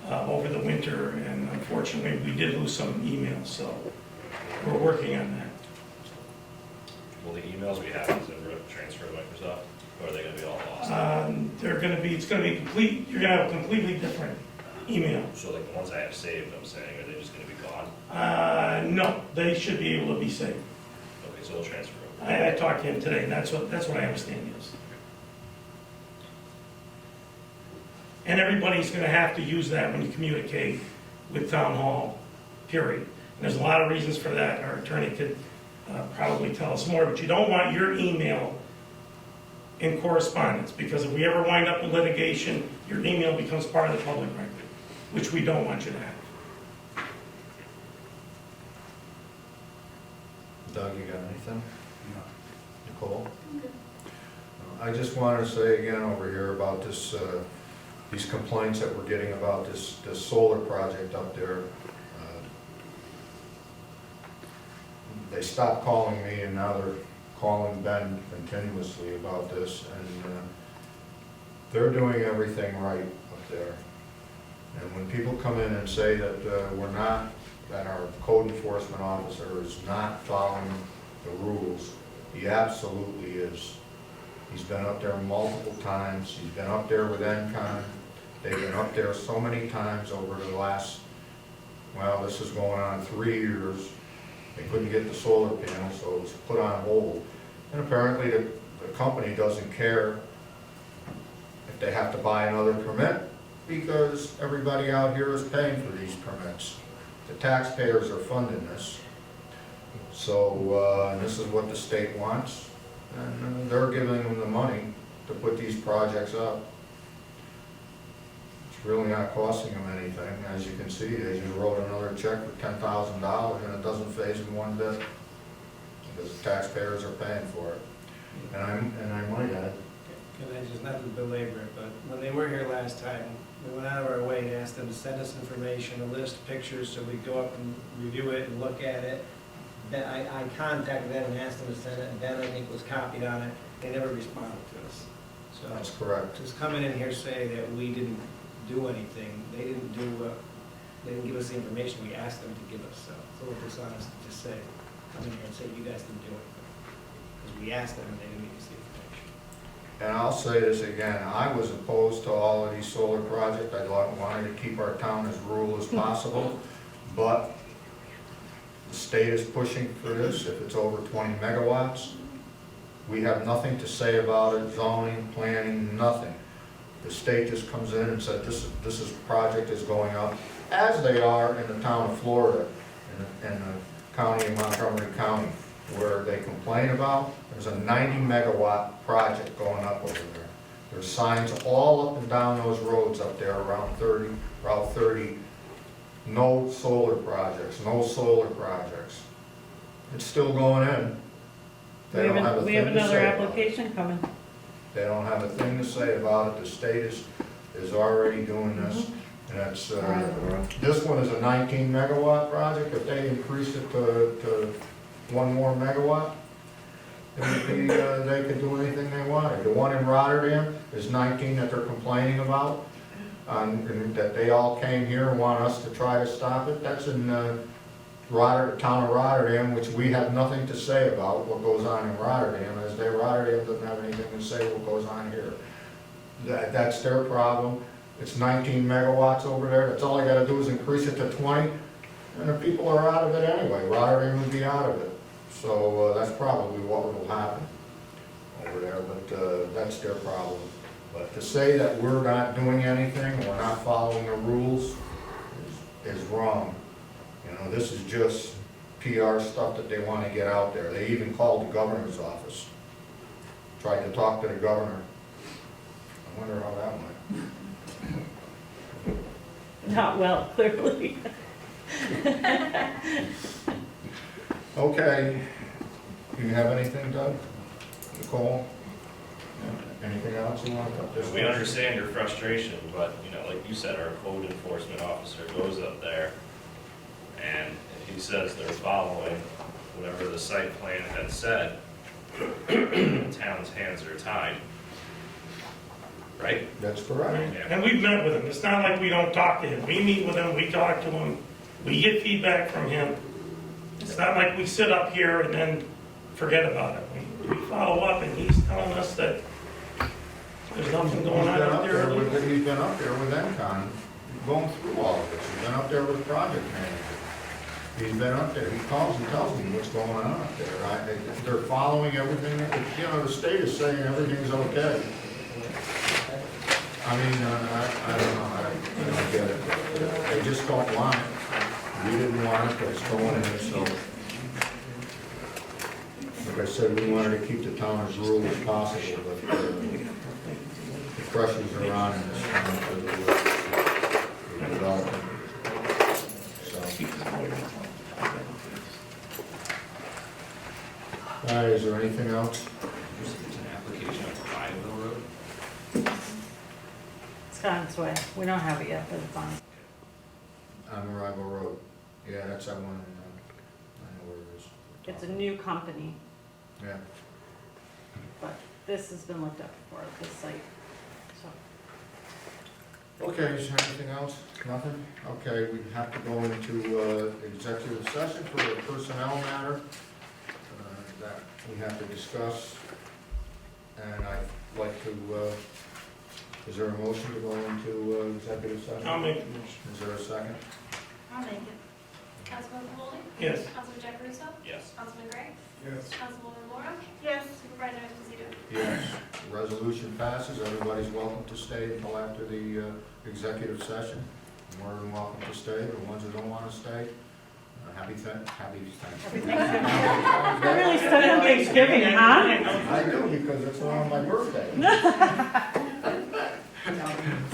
over the winter, and unfortunately, we did lose some emails, so we're working on that. Will the emails we have in Zimbra transfer to Microsoft, or are they gonna be all lost? It's going to be complete, you're going to have a completely different email. So like the ones I have saved, I'm saying, are they just gonna be gone? No, they should be able to be saved. Okay, so they'll transfer over. I talked to him today, and that's what I understand is. And everybody's gonna have to use that when you communicate with town hall, period. And there's a lot of reasons for that, our attorney could probably tell us more, but you don't want your email in correspondence, because if we ever wind up in litigation, your email becomes part of the public record, which we don't want you to have. Doug, you got anything? Nicole? I just wanted to say again over here about this, these complaints that we're getting about this solar project up there. They stopped calling me, and now they're calling Ben continuously about this, and they're doing everything right up there. And when people come in and say that that our code enforcement officer is not following the rules, he absolutely is. He's been up there multiple times. He's been up there with NCON. They've been up there so many times over the last, well, this is going on 3 years. They couldn't get the solar panel, so it was put on hold. And apparently the company doesn't care if they have to buy another permit, because everybody out here is paying for these permits. The taxpayers are funding this. So this is what the state wants, and they're giving them the money to put these projects up. It's really not costing them anything. As you can see, they just wrote another check for $10,000, and it doesn't phase them one bit, because the taxpayers are paying for it. And I might add, And I just, not to belabor it, but when they were here last time, we went out of our way to ask them to send us information, a list, pictures, so we'd go up and review it and look at it. Then I contacted them and asked them to send it, and Ben, I think, was copied on it. They never responded to us. that's So correct. just coming in here say that we didn't do anything, they didn't give us the information we asked them to give us, so it's a little dishonest to just say, come in here and say you guys didn't do anything. Because we asked them and they didn't give us the information. And I'll say this again, I was opposed to all of these solar projects. I wanted to keep our town as rural as possible, but the state is pushing for this. If it's over 20 megawatts, we have nothing to say about it, zoning, planning, nothing. The state just comes in and said, this project is going up, as they are in the town of Florida, in the county of Montgomery County, where they complain about. There's a 90 megawatt project going up over there. There's signs all up and down those roads up there around 30, no solar projects, no solar projects. It's still going in. They don't have a We have thing to another say about it. application coming. They don't have a thing to say about it. The state is already doing this. And that's, this one is a 19 megawatt project. If they increase it to 1 more megawatt, it would be, they could do anything they wanted. The one in Rotterdam is 19 that they're complaining about, and that they all came here and want us to try to stop it. That's in town of Rotterdam, which we have nothing to say about what goes on in Rotterdam, as Rotterdam doesn't have anything to say what goes on here. That's their problem. It's 19 megawatts over there. That's all I gotta do is increase it to 20, and the people are out of it anyway. Rotterdam would be out of it. So that's probably what will happen over there, but that's their problem. But to say that we're not doing anything, we're not following the rules, is wrong. You know, this is just PR stuff that they want to get out there. They even called the governor's office, tried to talk to the governor. I wonder how that went. Not well, clearly. Okay, do you have anything, Doug? Nicole? Anything else you want to put this? We understand your frustration, but, you know, like you said, our code enforcement officer goes up there, and he says they're following whatever the site plan had said. The town's hands are tied. Right? That's correct. And we've met with him. It's not like we don't talk to him. We meet with him, we talk to him, we get feedback from him. It's not like we sit up here and then forget about it. We follow up, and he's telling us that there's nothing going on up there. He's been up there with NCON, going through all of this. He's been up there with the project manager. He's been up there. He calls and tells me what's going on up there. They're following everything. You know, the state is saying everything's okay. I mean, I don't know. I don't get it. They just don't want it. We didn't want it, but it's going in, so. Like I said, we wanted to keep the town as rural as possible, but the pressures are on in this town for the development. So. All right, is there anything else? It's an application of Ivaville Road. It's on its way. We don't have it yet, but it's on. On Arrival Road. Yeah, that's that one, I know where it is. It's a new company, Yeah. but this has been looked up before, this site, so. Okay, is there anything else? Nothing? Okay, we have to go into executive session for a personnel matter that we have to discuss. And I'd like to, is there a motion to go into executive session? I'll make the motion. Is there a second? I'll make it. Councilman Foley? Yes. Councilman Jack Russo? Yes. Councilman Gray? Yes. Councilwoman Laura? Yes. Supervisor Esposito? Yes. Resolution passes. Everybody's welcome to stay until after the executive session. More than welcome to stay. The ones that don't want to stay, happy Thanksgiving. I really studied Thanksgiving, huh? I do, because it's on my birthday.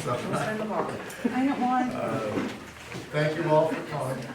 So, Send them all. I don't want. thank you all for coming.